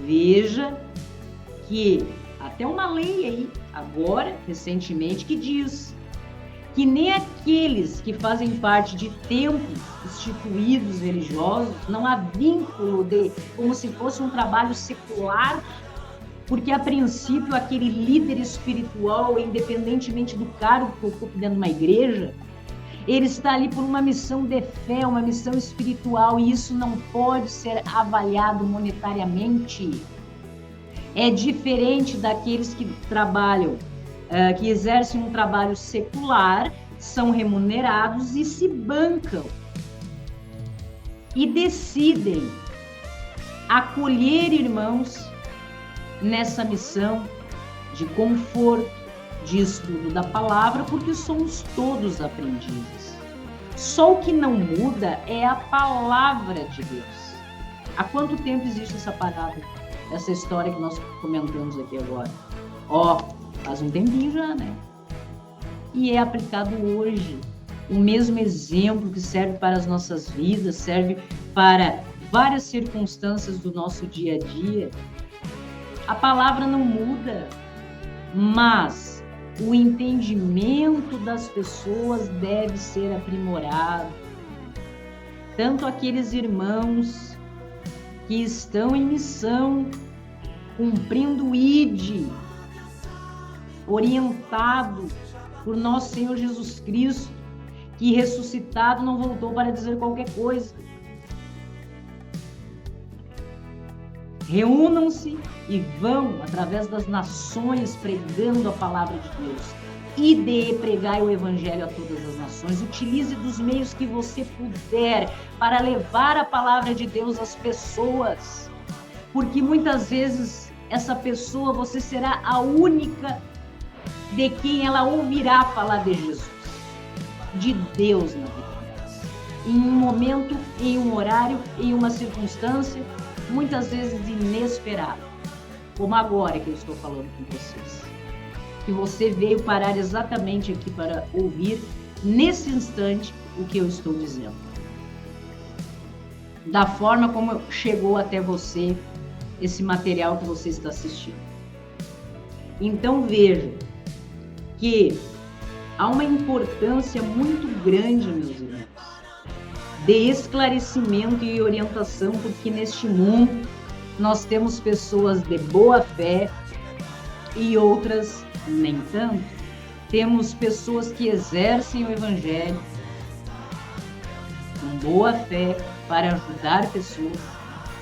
Veja que até uma lei aí, agora, recentemente, que diz que nem aqueles que fazem parte de templos instituídos religiosos, não há vínculo como se fosse um trabalho secular, porque a princípio aquele líder espiritual, independentemente do cargo que ocupe dentro de uma igreja, ele está ali por uma missão de fé, uma missão espiritual, e isso não pode ser avaliado monetariamente. É diferente daqueles que trabalham, que exercem um trabalho secular, são remunerados e se bancam. E decidem acolher irmãos nessa missão de conforto, de estudo da palavra, porque somos todos aprendizes. Só o que não muda é a palavra de Deus. Há quanto tempo existe essa palavra? Essa história que nós comentamos aqui agora. Faz um tempinho já, né? E é aplicado hoje. O mesmo exemplo que serve para as nossas vidas, serve para várias circunstâncias do nosso dia a dia. A palavra não muda, mas o entendimento das pessoas deve ser aprimorado. Tanto aqueles irmãos que estão em missão, cumprindo o ID, orientado por nosso Senhor Jesus Cristo, que ressuscitado não voltou para dizer qualquer coisa. Reúnam-se e vão, através das nações, pregando a palavra de Deus. Ide pregai o Evangelho a todas as nações. Utilize dos meios que você puder para levar a palavra de Deus às pessoas. Porque muitas vezes essa pessoa, você será a única de quem ela ouvirá falar de Jesus, de Deus na vida dela. Em um momento, em um horário, em uma circunstância, muitas vezes inesperado, como agora que eu estou falando com vocês. Que você veio parar exatamente aqui para ouvir, nesse instante, o que eu estou dizendo. Da forma como chegou até você esse material que você está assistindo. Então veja que há uma importância muito grande, meus irmãos, de esclarecimento e orientação, porque neste mundo nós temos pessoas de boa fé e outras nem tanto. Temos pessoas que exercem o Evangelho com boa fé para ajudar pessoas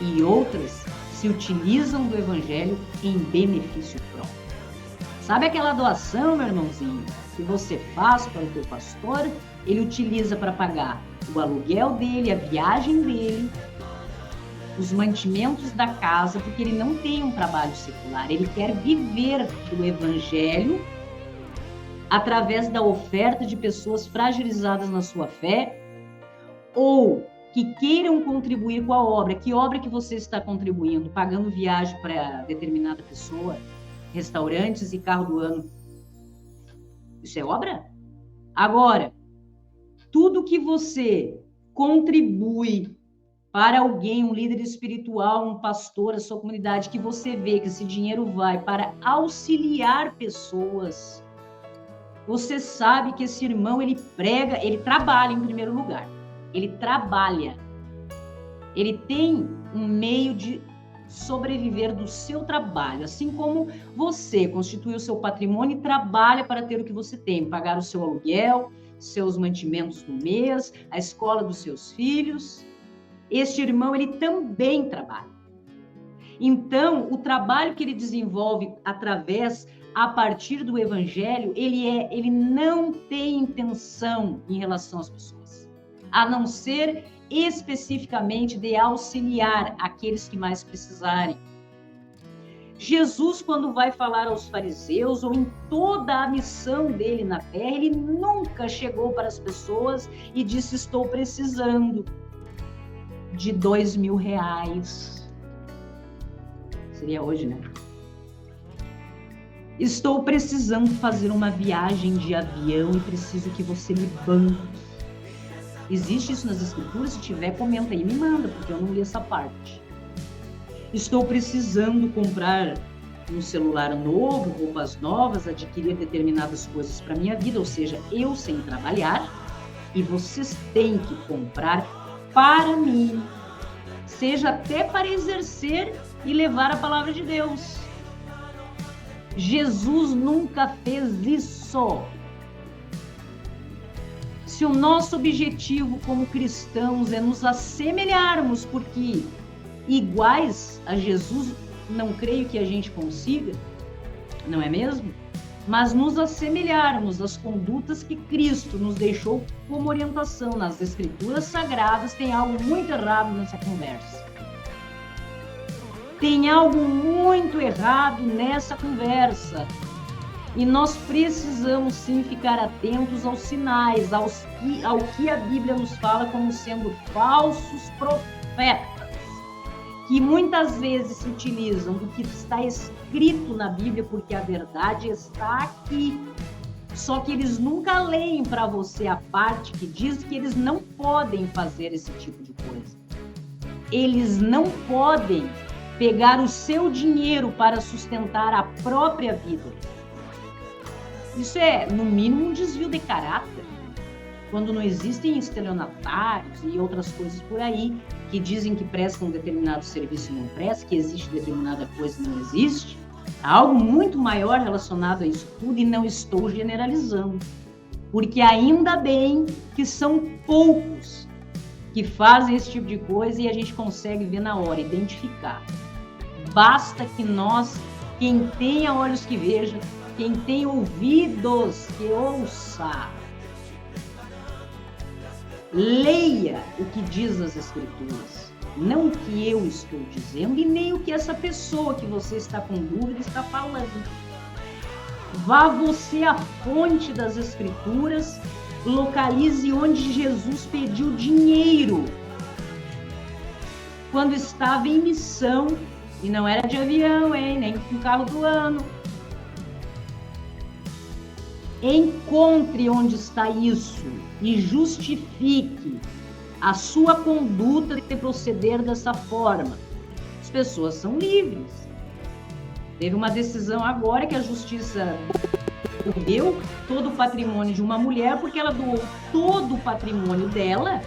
e outras se utilizam do Evangelho em benefício próprio. Sabe aquela doação, meu irmãozinho, que você faz para o teu pastor? Ele utiliza para pagar o aluguel dele, a viagem dele, os mantimentos da casa, porque ele não tem um trabalho secular. Ele quer viver do evangelho através da oferta de pessoas fragilizadas na sua fé ou que queiram contribuir com a obra. Que obra que você está contribuindo? Pagando viagem para determinada pessoa, restaurantes e carro do ano. Isso é obra? Agora, tudo que você contribui para alguém, um líder espiritual, um pastor, a sua comunidade, que você vê que esse dinheiro vai para auxiliar pessoas, você sabe que esse irmão, ele prega, ele trabalha em primeiro lugar. Ele trabalha. Ele tem um meio de sobreviver do seu trabalho, assim como você constitui o seu patrimônio e trabalha para ter o que você tem, pagar o seu aluguel, seus mantimentos do mês, a escola dos seus filhos. Este irmão, ele também trabalha. Então, o trabalho que ele desenvolve a partir do evangelho, ele não tem intenção em relação às pessoas, a não ser especificamente de auxiliar aqueles que mais precisarem. Jesus, quando vai falar aos fariseus, ou em toda a missão dele na terra, ele nunca chegou para as pessoas e disse: estou precisando de R$2.000. Seria hoje, né? Estou precisando fazer uma viagem de avião e preciso que você me banque. Existe isso nas escrituras? Se tiver, comenta aí, me manda, porque eu não li essa parte. Estou precisando comprar um celular novo, roupas novas, adquirir determinadas coisas para minha vida, ou seja, eu sem trabalhar, e vocês têm que comprar para mim, seja até para exercer e levar a palavra de Deus. Jesus nunca fez isso. Se o nosso objetivo como cristãos é nos assemelharmos, porque iguais a Jesus, não creio que a gente consiga, não é mesmo? Mas nos assemelharmos às condutas que Cristo nos deixou como orientação nas Escrituras Sagradas, tem algo muito errado nessa conversa. Tem algo muito errado nessa conversa. E nós precisamos sim ficar atentos aos sinais, ao que a Bíblia nos fala como sendo falsos profetas, que muitas vezes se utilizam do que está escrito na Bíblia, porque a verdade está aqui. Só que eles nunca leem para você a parte que diz que eles não podem fazer esse tipo de coisa. Eles não podem pegar o seu dinheiro para sustentar a própria vida. Isso é, no mínimo, um desvio de caráter. Quando não existem estelionatários e outras coisas por aí que dizem que prestam determinado serviço e não prestam, que existe determinada coisa e não existe, há algo muito maior relacionado a isso tudo, e não estou generalizando. Porque ainda bem que são poucos que fazem esse tipo de coisa e a gente consegue ver na hora, identificar. Basta que nós, quem tenha olhos que veja, quem tem ouvidos que ouça, leia o que diz as Escrituras, não o que eu estou dizendo e nem o que essa pessoa que você está com dúvida está falando. Vá você à fonte das Escrituras, localize onde Jesus pediu dinheiro quando estava em missão, e não era de avião, nem com carro do ano. Encontre onde está isso e justifique a sua conduta de proceder dessa forma. As pessoas são livres. Teve uma decisão agora que a justiça deu todo o patrimônio de uma mulher porque ela doou todo o patrimônio dela,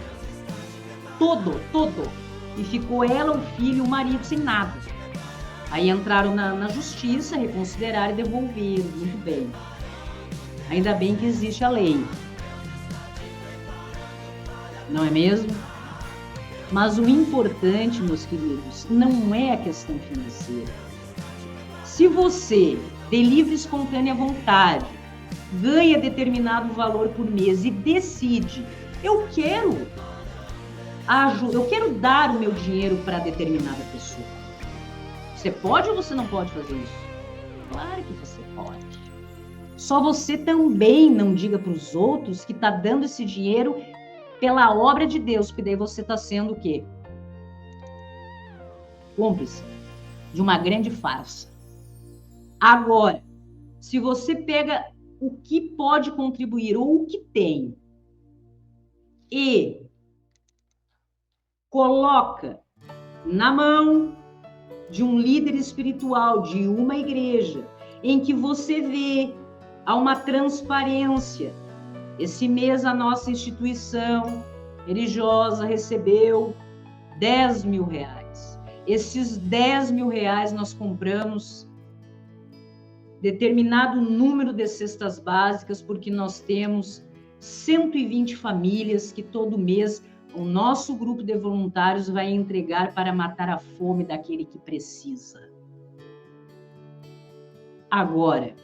todo, e ficou ela, o filho e o marido sem nada. Aí entraram na justiça, reconsideraram e devolveram. Muito bem. Ainda bem que existe a lei. Não é mesmo? Mas o importante, meus queridos, não é a questão financeira. Se você de livre e espontânea vontade, ganha determinado valor por mês e decide, eu quero dar o meu dinheiro para determinada pessoa. Você pode ou você não pode fazer isso? Claro que você pode. Só você também não diga para os outros que está dando esse dinheiro pela obra de Deus, porque daí você está sendo o quê? Cúmplice de uma grande farsa. Agora, se você pega o que pode contribuir ou o que tem e coloca na mão de um líder espiritual, de uma igreja, em que você vê há uma transparência. Esse mês a nossa instituição religiosa recebeu 10 mil reais. Esses 10 mil reais nós compramos determinado número de cestas básicas, porque nós temos 120 famílias que todo mês o nosso grupo de voluntários vai entregar para matar a fome daquele que precisa. Agora,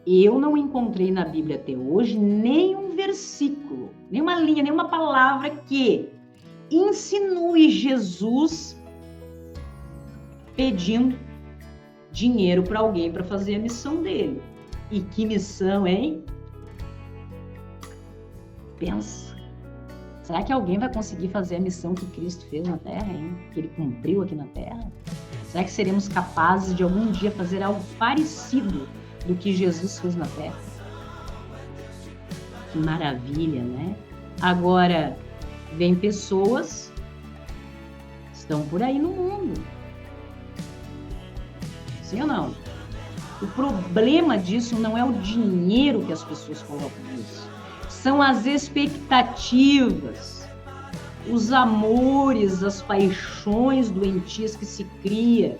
eu não encontrei na Bíblia até hoje nenhum versículo, nenhuma linha, nenhuma palavra que insinue Jesus pedindo dinheiro para alguém para fazer a missão dele. E que missão, hein? Pensa. Será que alguém vai conseguir fazer a missão que Cristo fez na Terra, hein? Que ele cumpriu aqui na Terra? Será que seremos capazes de algum dia fazer algo parecido do que Jesus fez na Terra? Que maravilha, né? Agora, vem pessoas que estão por aí no mundo. Sim ou não? O problema disso não é o dinheiro que as pessoas colocam nisso. São as expectativas, os amores, as paixões doentias que se cria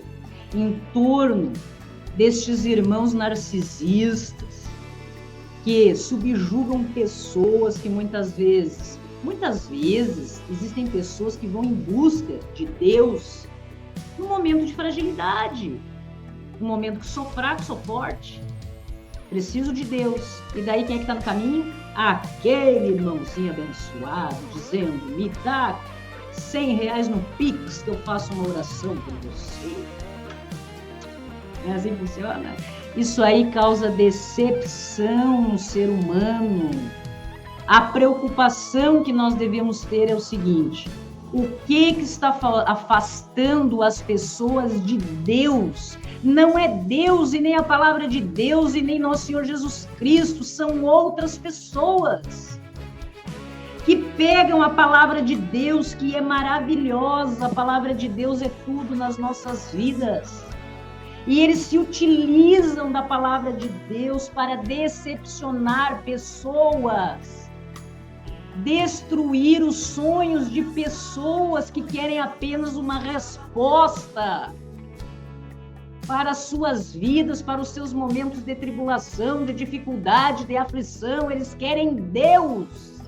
em torno destes irmãos narcisistas que subjugam pessoas que muitas vezes existem pessoas que vão em busca de Deus no momento de fragilidade, no momento que sou fraco, sou forte, preciso de Deus. E daí quem é que está no caminho? Aquele irmãozinho abençoado, dizendo, me dá 100 reais no Pix que eu faço uma oração por você. É assim que funciona? Isso aí causa decepção no ser humano. A preocupação que nós devemos ter é o seguinte: o que está afastando as pessoas de Deus? Não é Deus e nem a palavra de Deus e nem nosso Senhor Jesus Cristo, são outras pessoas que pegam a palavra de Deus, que é maravilhosa, a palavra de Deus é tudo nas nossas vidas. E eles se utilizam da palavra de Deus para decepcionar pessoas, destruir os sonhos de pessoas que querem apenas uma resposta para as suas vidas, para os seus momentos de tribulação, de dificuldade, de aflição. Eles querem Deus.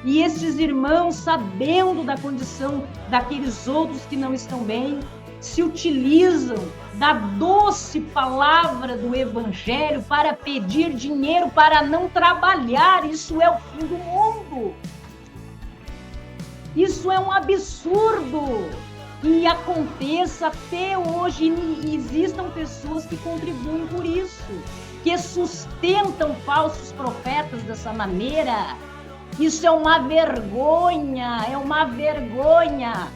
E esses irmãos, sabendo da condição daqueles outros que não estão bem, se utilizam da doce palavra do Evangelho para pedir dinheiro para não trabalhar. Isso é o fim do mundo. Isso é um absurdo. E aconteça até hoje, e existam pessoas que contribuem por isso, que sustentam falsos profetas dessa maneira. Isso é uma vergonha, é uma vergonha.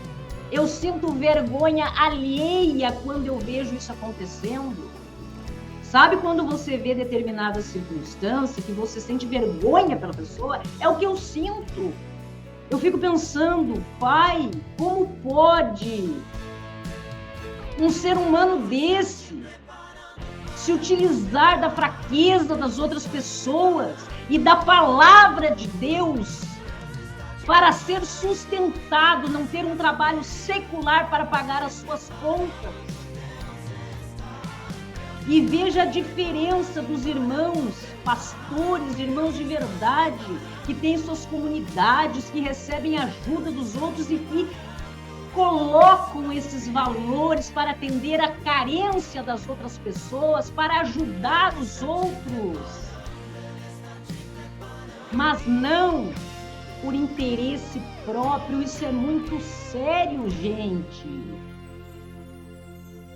Eu sinto vergonha alheia quando eu vejo isso acontecendo. Sabe quando você vê determinada circunstância que você sente vergonha pela pessoa? É o que eu sinto. Eu fico pensando, Pai, como pode um ser humano desse se utilizar da fraqueza das outras pessoas e da palavra de Deus para ser sustentado, não ter um trabalho secular para pagar as suas contas? E veja a diferença dos irmãos pastores, irmãos de verdade, que têm suas comunidades, que recebem ajuda dos outros e que colocam esses valores para atender a carência das outras pessoas, para ajudar os outros, mas não por interesse próprio. Isso é muito sério, gente.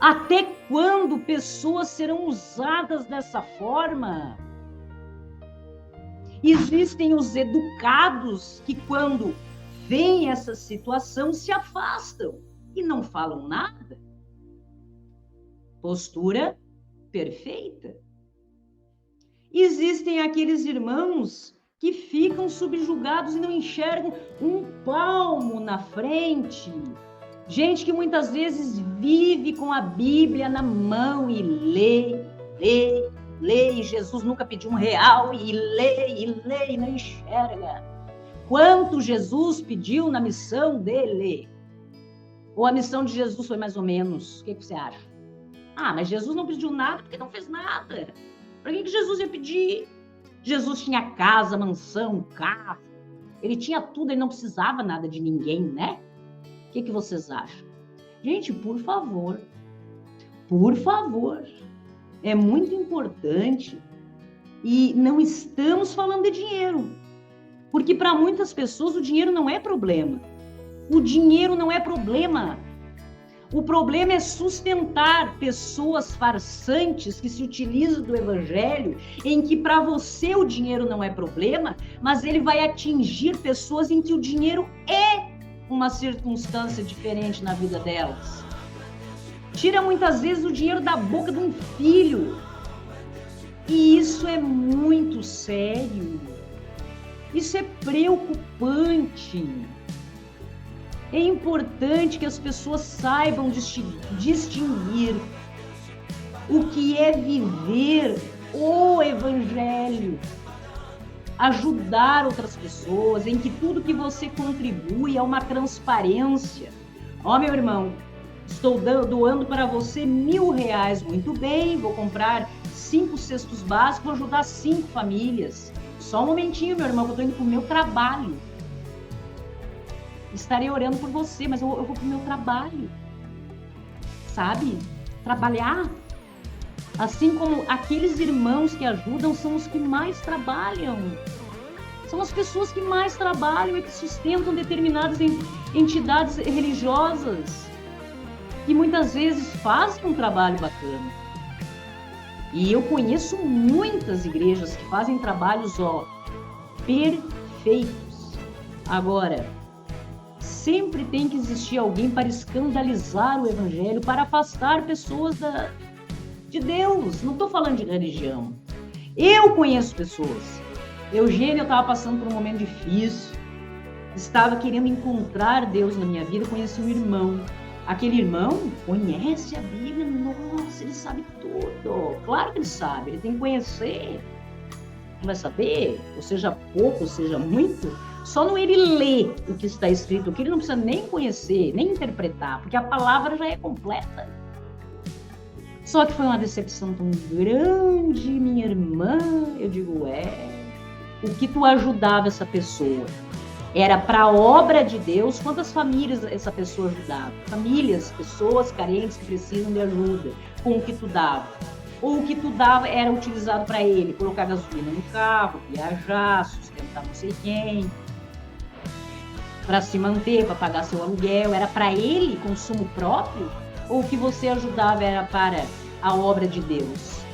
Até quando pessoas serão usadas dessa forma? Existem os educados que, quando veem essa situação, se afastam e não falam nada. Postura perfeita. Existem aqueles irmãos que ficam subjugados e não enxergam um palmo na frente. Gente que muitas vezes vive com a Bíblia na mão e lê, e Jesus nunca pediu R$1 e lê e não enxerga. Quanto Jesus pediu na missão dele? Ou a missão de Jesus foi mais ou menos? O que você acha? Mas Jesus não pediu nada porque não fez nada. Para que Jesus ia pedir? Jesus tinha casa, mansão, carro. Ele tinha tudo, ele não precisava nada de ninguém, né? O que vocês acham? Gente, por favor, é muito importante. E não estamos falando de dinheiro, porque para muitas pessoas o dinheiro não é problema. O dinheiro não é problema. O problema é sustentar pessoas farsantes que se utilizam do evangelho, em que para você o dinheiro não é problema, mas ele vai atingir pessoas em que o dinheiro é uma circunstância diferente na vida delas. Tira muitas vezes o dinheiro da boca de um filho. E isso é muito sério. Isso é preocupante. É importante que as pessoas saibam distinguir o que é viver o evangelho, ajudar outras pessoas, em que tudo que você contribui é uma transparência. Meu irmão, estou doando para você R$1.000, muito bem, vou comprar 5 cestos básicos, vou ajudar 5 famílias. Só um momentinho, meu irmão, que eu estou indo para o meu trabalho. Estarei orando por você, mas eu vou para o meu trabalho. Sabe? Trabalhar. Assim como aqueles irmãos que ajudam são os que mais trabalham. São as pessoas que mais trabalham e que sustentam determinadas entidades religiosas. E muitas vezes fazem um trabalho bacana. E eu conheço muitas igrejas que fazem trabalhos, perfeitos. Agora, sempre tem que existir alguém para escandalizar o evangelho, para afastar pessoas de Deus. Não estou falando de religião. Eu conheço pessoas. Eugênia, eu estava passando por um momento difícil, estava querendo encontrar Deus na minha vida, conheci um irmão. Aquele irmão conhece a Bíblia, nossa, ele sabe tudo. Claro que ele sabe, ele tem que conhecer. Não vai saber, ou seja pouco, ou seja muito, só não ele lê o que está escrito, que ele não precisa nem conhecer, nem interpretar, porque a palavra já é completa. Só que foi uma decepção tão grande, minha irmã. Eu digo, o que tu ajudava essa pessoa? Era para a obra de Deus. Quantas famílias essa pessoa ajudava? Famílias, pessoas carentes que precisam de ajuda, com o que tu dava. Ou o que tu dava era utilizado para ele, colocar gasolina no carro, viajar, sustentar não sei quem, para se manter, para pagar seu aluguel. Era para ele, consumo próprio? Ou o que você ajudava era para a obra de Deus?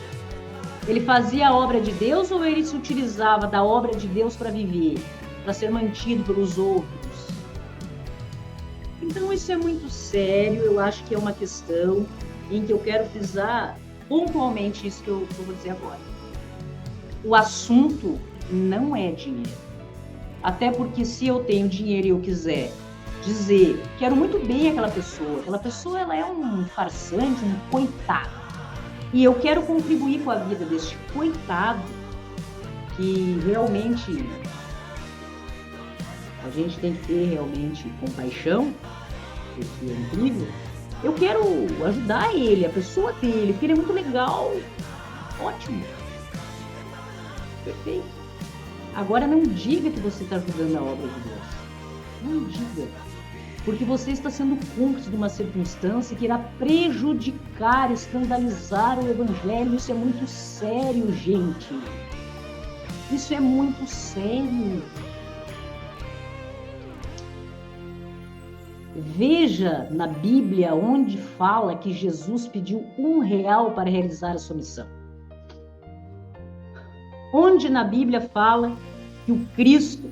Ele fazia a obra de Deus ou ele se utilizava da obra de Deus para viver, para ser mantido pelos outros? Então isso é muito sério. Eu acho que é uma questão em que eu quero frisar pontualmente isso que eu vou dizer agora. O assunto não é dinheiro. Até porque se eu tenho dinheiro e eu quiser dizer, quero muito bem aquela pessoa ela é um farsante, um coitado. E eu quero contribuir com a vida deste coitado, que realmente a gente tem que ter realmente compaixão, porque é incrível. Eu quero ajudar ele, a pessoa dele, porque ele é muito legal. Ótimo. Perfeito. Agora não diga que você está ajudando a obra de Deus. Não diga. porque você está sendo cúmplice de uma circunstância que irá prejudicar, escandalizar o Evangelho. Isso é muito sério, gente. Isso é muito sério. Veja na Bíblia onde fala que Jesus pediu R$1 para realizar a sua missão. Onde na Bíblia fala que o Cristo,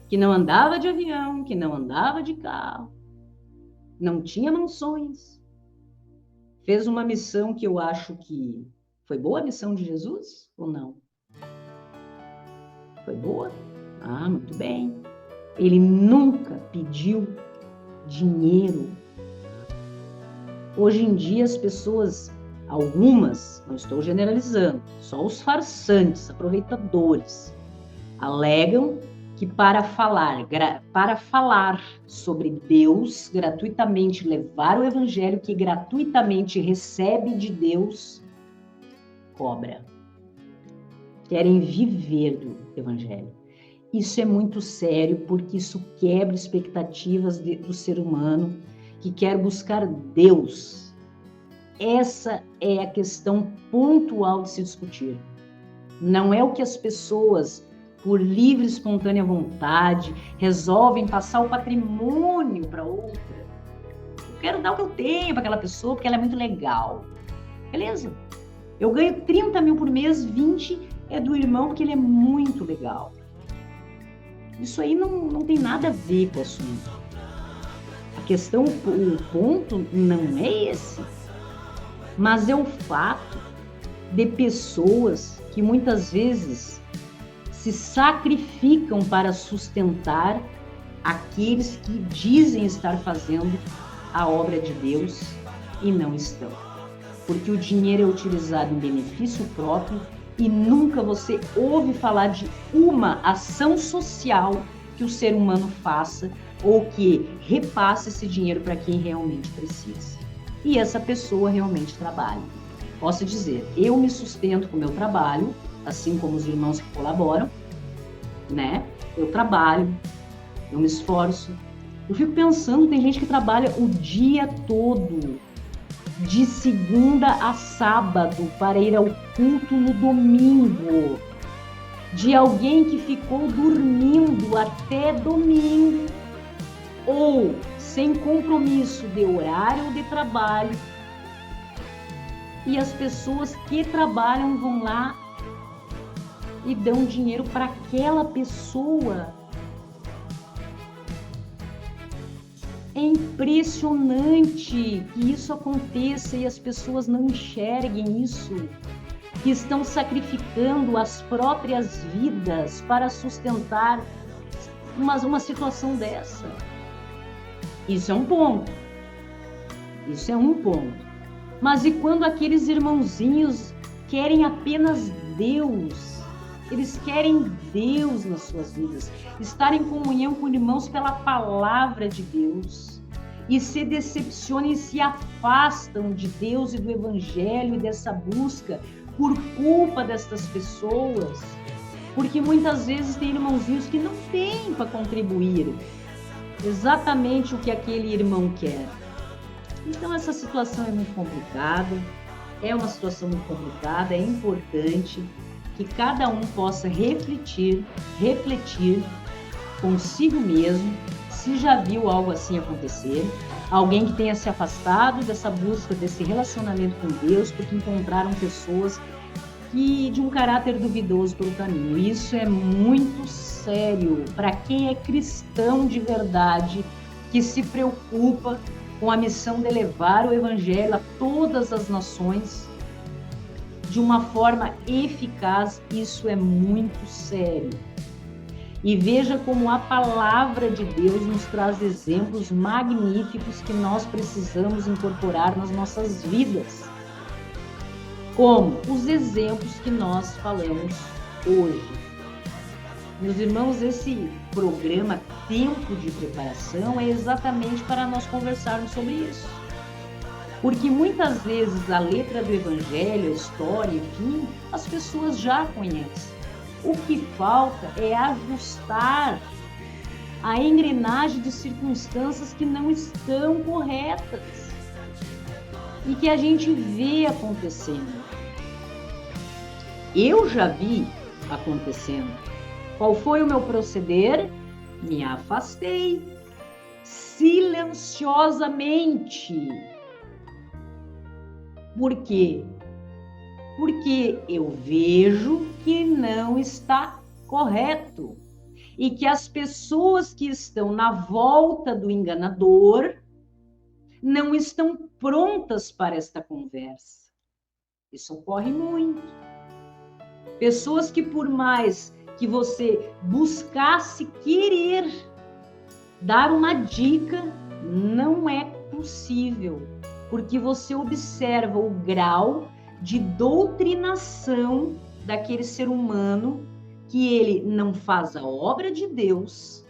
que não andava de avião, que não andava de carro, não tinha mansões, fez uma missão que eu acho que foi boa a missão de Jesus ou não? Foi boa? Ah, muito bem. Ele nunca pediu dinheiro. Hoje em dia as pessoas, algumas, não estou generalizando, só os farsantes, aproveitadores, alegam que para falar sobre Deus, gratuitamente levar o Evangelho que gratuitamente recebe de Deus, cobra. Querem viver do Evangelho. Isso é muito sério, porque isso quebra expectativas do ser humano que quer buscar Deus. Essa é a questão pontual de se discutir. Não é o que as pessoas, por livre e espontânea vontade, resolvem passar o patrimônio para outra. Eu quero dar o que eu tenho para aquela pessoa, porque ela é muito legal. Beleza? Eu ganho 30 mil por mês, 20 é do irmão, porque ele é muito legal. Isso aí não tem nada a ver com o assunto. A questão, o ponto não é esse. Mas é o fato de pessoas que muitas vezes se sacrificam para sustentar aqueles que dizem estar fazendo a obra de Deus e não estão. Porque o dinheiro é utilizado em benefício próprio e nunca você ouve falar de uma ação social que o ser humano faça ou que repasse esse dinheiro para quem realmente precisa. E essa pessoa realmente trabalha. Posso dizer, eu me sustento com o meu trabalho, assim como os irmãos que colaboram, né? Eu trabalho, eu me esforço. Eu fico pensando, tem gente que trabalha o dia todo, de segunda a sábado, para ir ao culto no domingo. De alguém que ficou dormindo até domingo, ou sem compromisso de horário de trabalho. E as pessoas que trabalham vão lá e dão dinheiro para aquela pessoa. É impressionante que isso aconteça e as pessoas não enxerguem isso, que estão sacrificando as próprias vidas para sustentar uma situação dessa. Isso é um ponto. Isso é um ponto. Mas e quando aqueles irmãozinhos querem apenas Deus? Eles querem Deus nas suas vidas, estar em comunhão com irmãos pela palavra de Deus, e se decepcionam e se afastam de Deus e do Evangelho e dessa busca por culpa destas pessoas, porque muitas vezes tem irmãozinhos que não têm para contribuir exatamente o que aquele irmão quer. Então essa situação é muito complicada, é importante que cada um possa refletir consigo mesmo, se já viu algo assim acontecer, alguém que tenha se afastado dessa busca, desse relacionamento com Deus, porque encontraram pessoas que de um caráter duvidoso pelo caminho. Isso é muito sério para quem é cristão de verdade, que se preocupa com a missão de levar o Evangelho a todas as nações de uma forma eficaz. Isso é muito sério. E veja como a palavra de Deus nos traz exemplos magníficos que nós precisamos incorporar nas nossas vidas. Como os exemplos que nós falamos hoje. Meus irmãos, esse programa Tempo de Preparação é exatamente para nós conversarmos sobre isso. Porque muitas vezes a letra do Evangelho, a história, enfim, as pessoas já conhecem. O que falta é ajustar a engrenagem de circunstâncias que não estão corretas e que a gente vê acontecendo. Eu já vi acontecendo. Qual foi o meu proceder? Me afastei silenciosamente. Por quê? Porque eu vejo que não está correto e que as pessoas que estão na volta do enganador não estão prontas para esta conversa. Isso ocorre muito. Pessoas que, por mais que você buscasse querer dar uma dica, não é possível, porque você observa o grau de doutrinação daquele ser humano, que ele não faz a obra de Deus,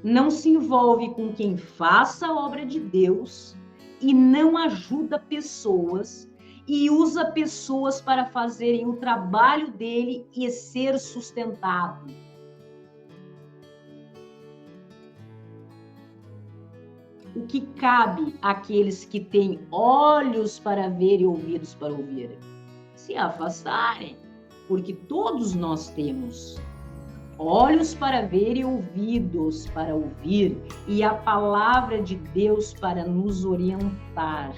não se envolve com quem faça a obra de Deus e não ajuda pessoas e usa pessoas para fazerem o trabalho dele e ser sustentado. O que cabe àqueles que têm olhos para ver e ouvidos para ouvir? Se afastarem, porque todos nós temos olhos para ver e ouvidos para ouvir, e a palavra de Deus para nos orientar.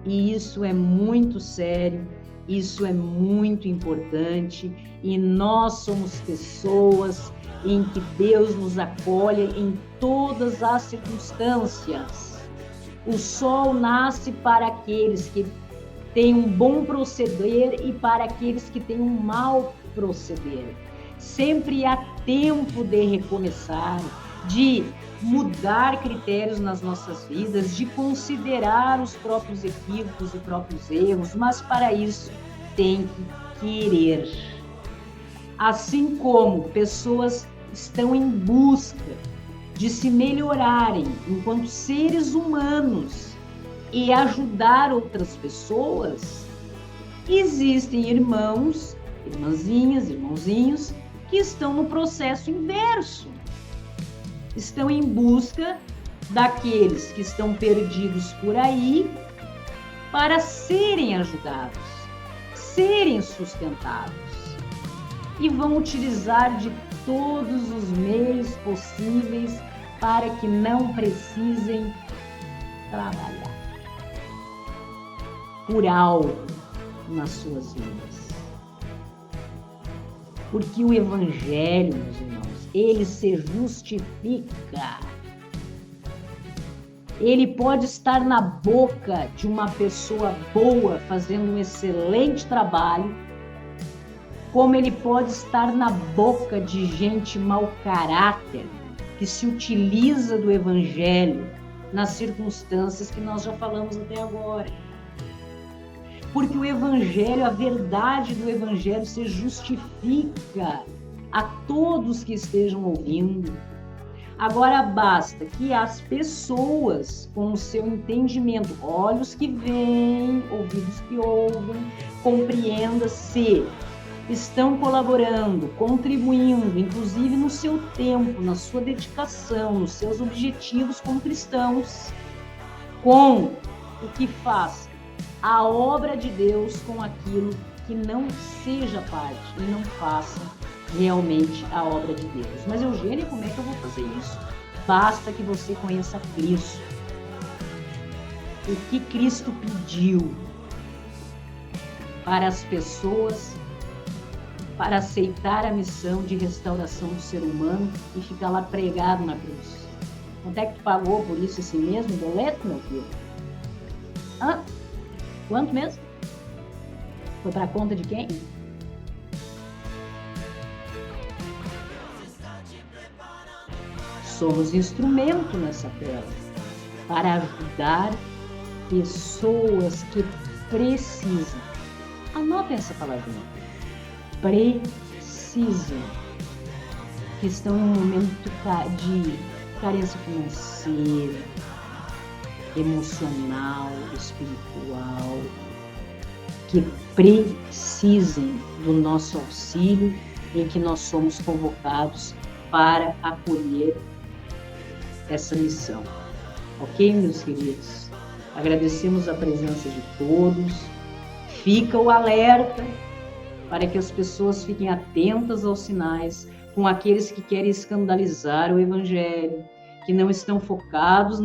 E isso é muito sério, isso é muito importante, e nós somos pessoas em que Deus nos acolhe em todas as circunstâncias. O sol nasce para aqueles que têm um bom proceder e para aqueles que têm um mau proceder. Sempre há tempo de recomeçar, de mudar critérios nas nossas vidas, de considerar os próprios equívocos e próprios erros, mas para isso tem que querer. Assim como pessoas estão em busca de se melhorarem enquanto seres humanos e ajudar outras pessoas, existem irmãos, irmãzinhas, irmãozinhos que estão no processo inverso. Estão em busca daqueles que estão perdidos por aí para serem ajudados, serem sustentados. E vão utilizar de todos os meios possíveis para que não precisem trabalhar por algo nas suas vidas. Porque o Evangelho, meus irmãos, ele se justifica. Ele pode estar na boca de uma pessoa boa, fazendo um excelente trabalho, como ele pode estar na boca de gente mau caráter, que se utiliza do Evangelho nas circunstâncias que nós já falamos até agora. Porque o Evangelho, a verdade do Evangelho se justifica a todos que estejam ouvindo. Agora basta que as pessoas, com o seu entendimento, olhos que veem, ouvidos que ouvem, compreenda se estão colaborando, contribuindo, inclusive no seu tempo, na sua dedicação, nos seus objetivos como cristãos, com o que faz a obra de Deus, com aquilo que não seja parte e não faça realmente a obra de Deus. Mas, Eugênia, como é que eu vou fazer isso? Basta que você conheça Cristo. O que Cristo pediu para as pessoas, para aceitar a missão de restauração do ser humano e ficar lá pregado na cruz. Quanto é que tu pagou por isso assim mesmo? Boleto, meu filho? Hã? Quanto mesmo? Foi para a conta de quem? Somos instrumento nessa terra para ajudar pessoas que precisam. Anotem essa palavrinha. Precisam. Que estão em um momento de carência financeira, emocional, espiritual, que precisem do nosso auxílio, em que nós somos convocados para acolher essa missão. Ok, meus queridos? Agradecemos a presença de todos. Fica o alerta para que as pessoas fiquem atentas aos sinais com aqueles que querem escandalizar o Evangelho, que não estão focados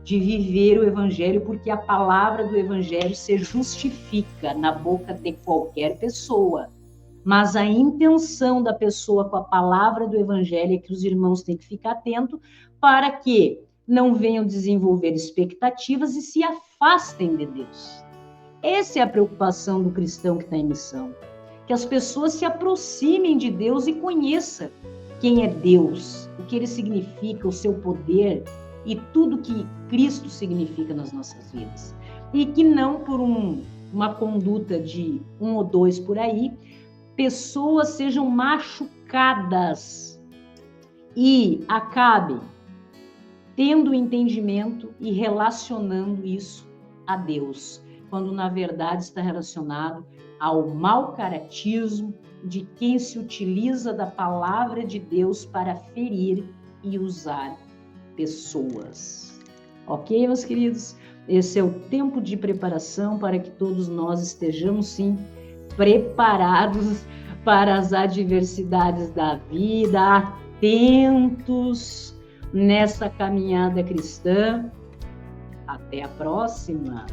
de viver o Evangelho, porque a palavra do Evangelho se justifica na boca de qualquer pessoa. Mas a intenção da pessoa com a palavra do Evangelho é que os irmãos têm que ficar atentos para que não venham desenvolver expectativas e se afastem de Deus. Essa é a preocupação do cristão que está em missão. Que as pessoas se aproximem de Deus e conheçam quem é Deus, o que Ele significa, o seu poder e tudo que Cristo significa nas nossas vidas. E que não por uma conduta de 1 ou 2 por aí, pessoas sejam machucadas e acabem tendo entendimento e relacionando isso a Deus, quando na verdade está relacionado ao mau caratismo de quem se utiliza da palavra de Deus para ferir e usar pessoas. Ok, meus queridos? Esse é o tempo de preparação para que todos nós estejamos, sim, preparados para as adversidades da vida, atentos nessa caminhada cristã. Até a próxima!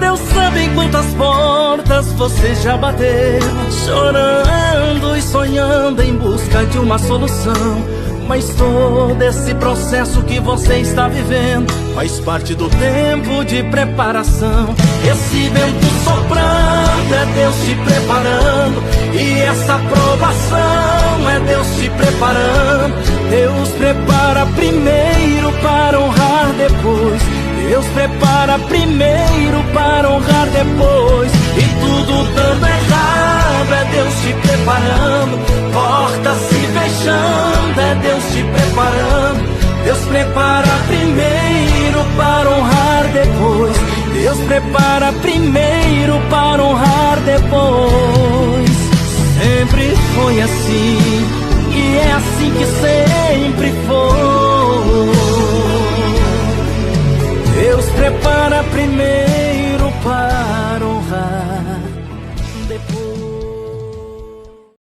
Deus sabe em quantas portas você já bateu, chorando e sonhando em busca de uma solução. Mas todo esse processo que você está vivendo faz parte do tempo de preparação. Esse vento soprando é Deus te preparando, e essa provação é Deus te preparando. Deus prepara primeiro para honrar depois. Deus prepara primeiro para honrar depois. E tudo dando errado é Deus te preparando. Portas se fechando é Deus te preparando. Deus prepara primeiro para honrar depois. Deus prepara primeiro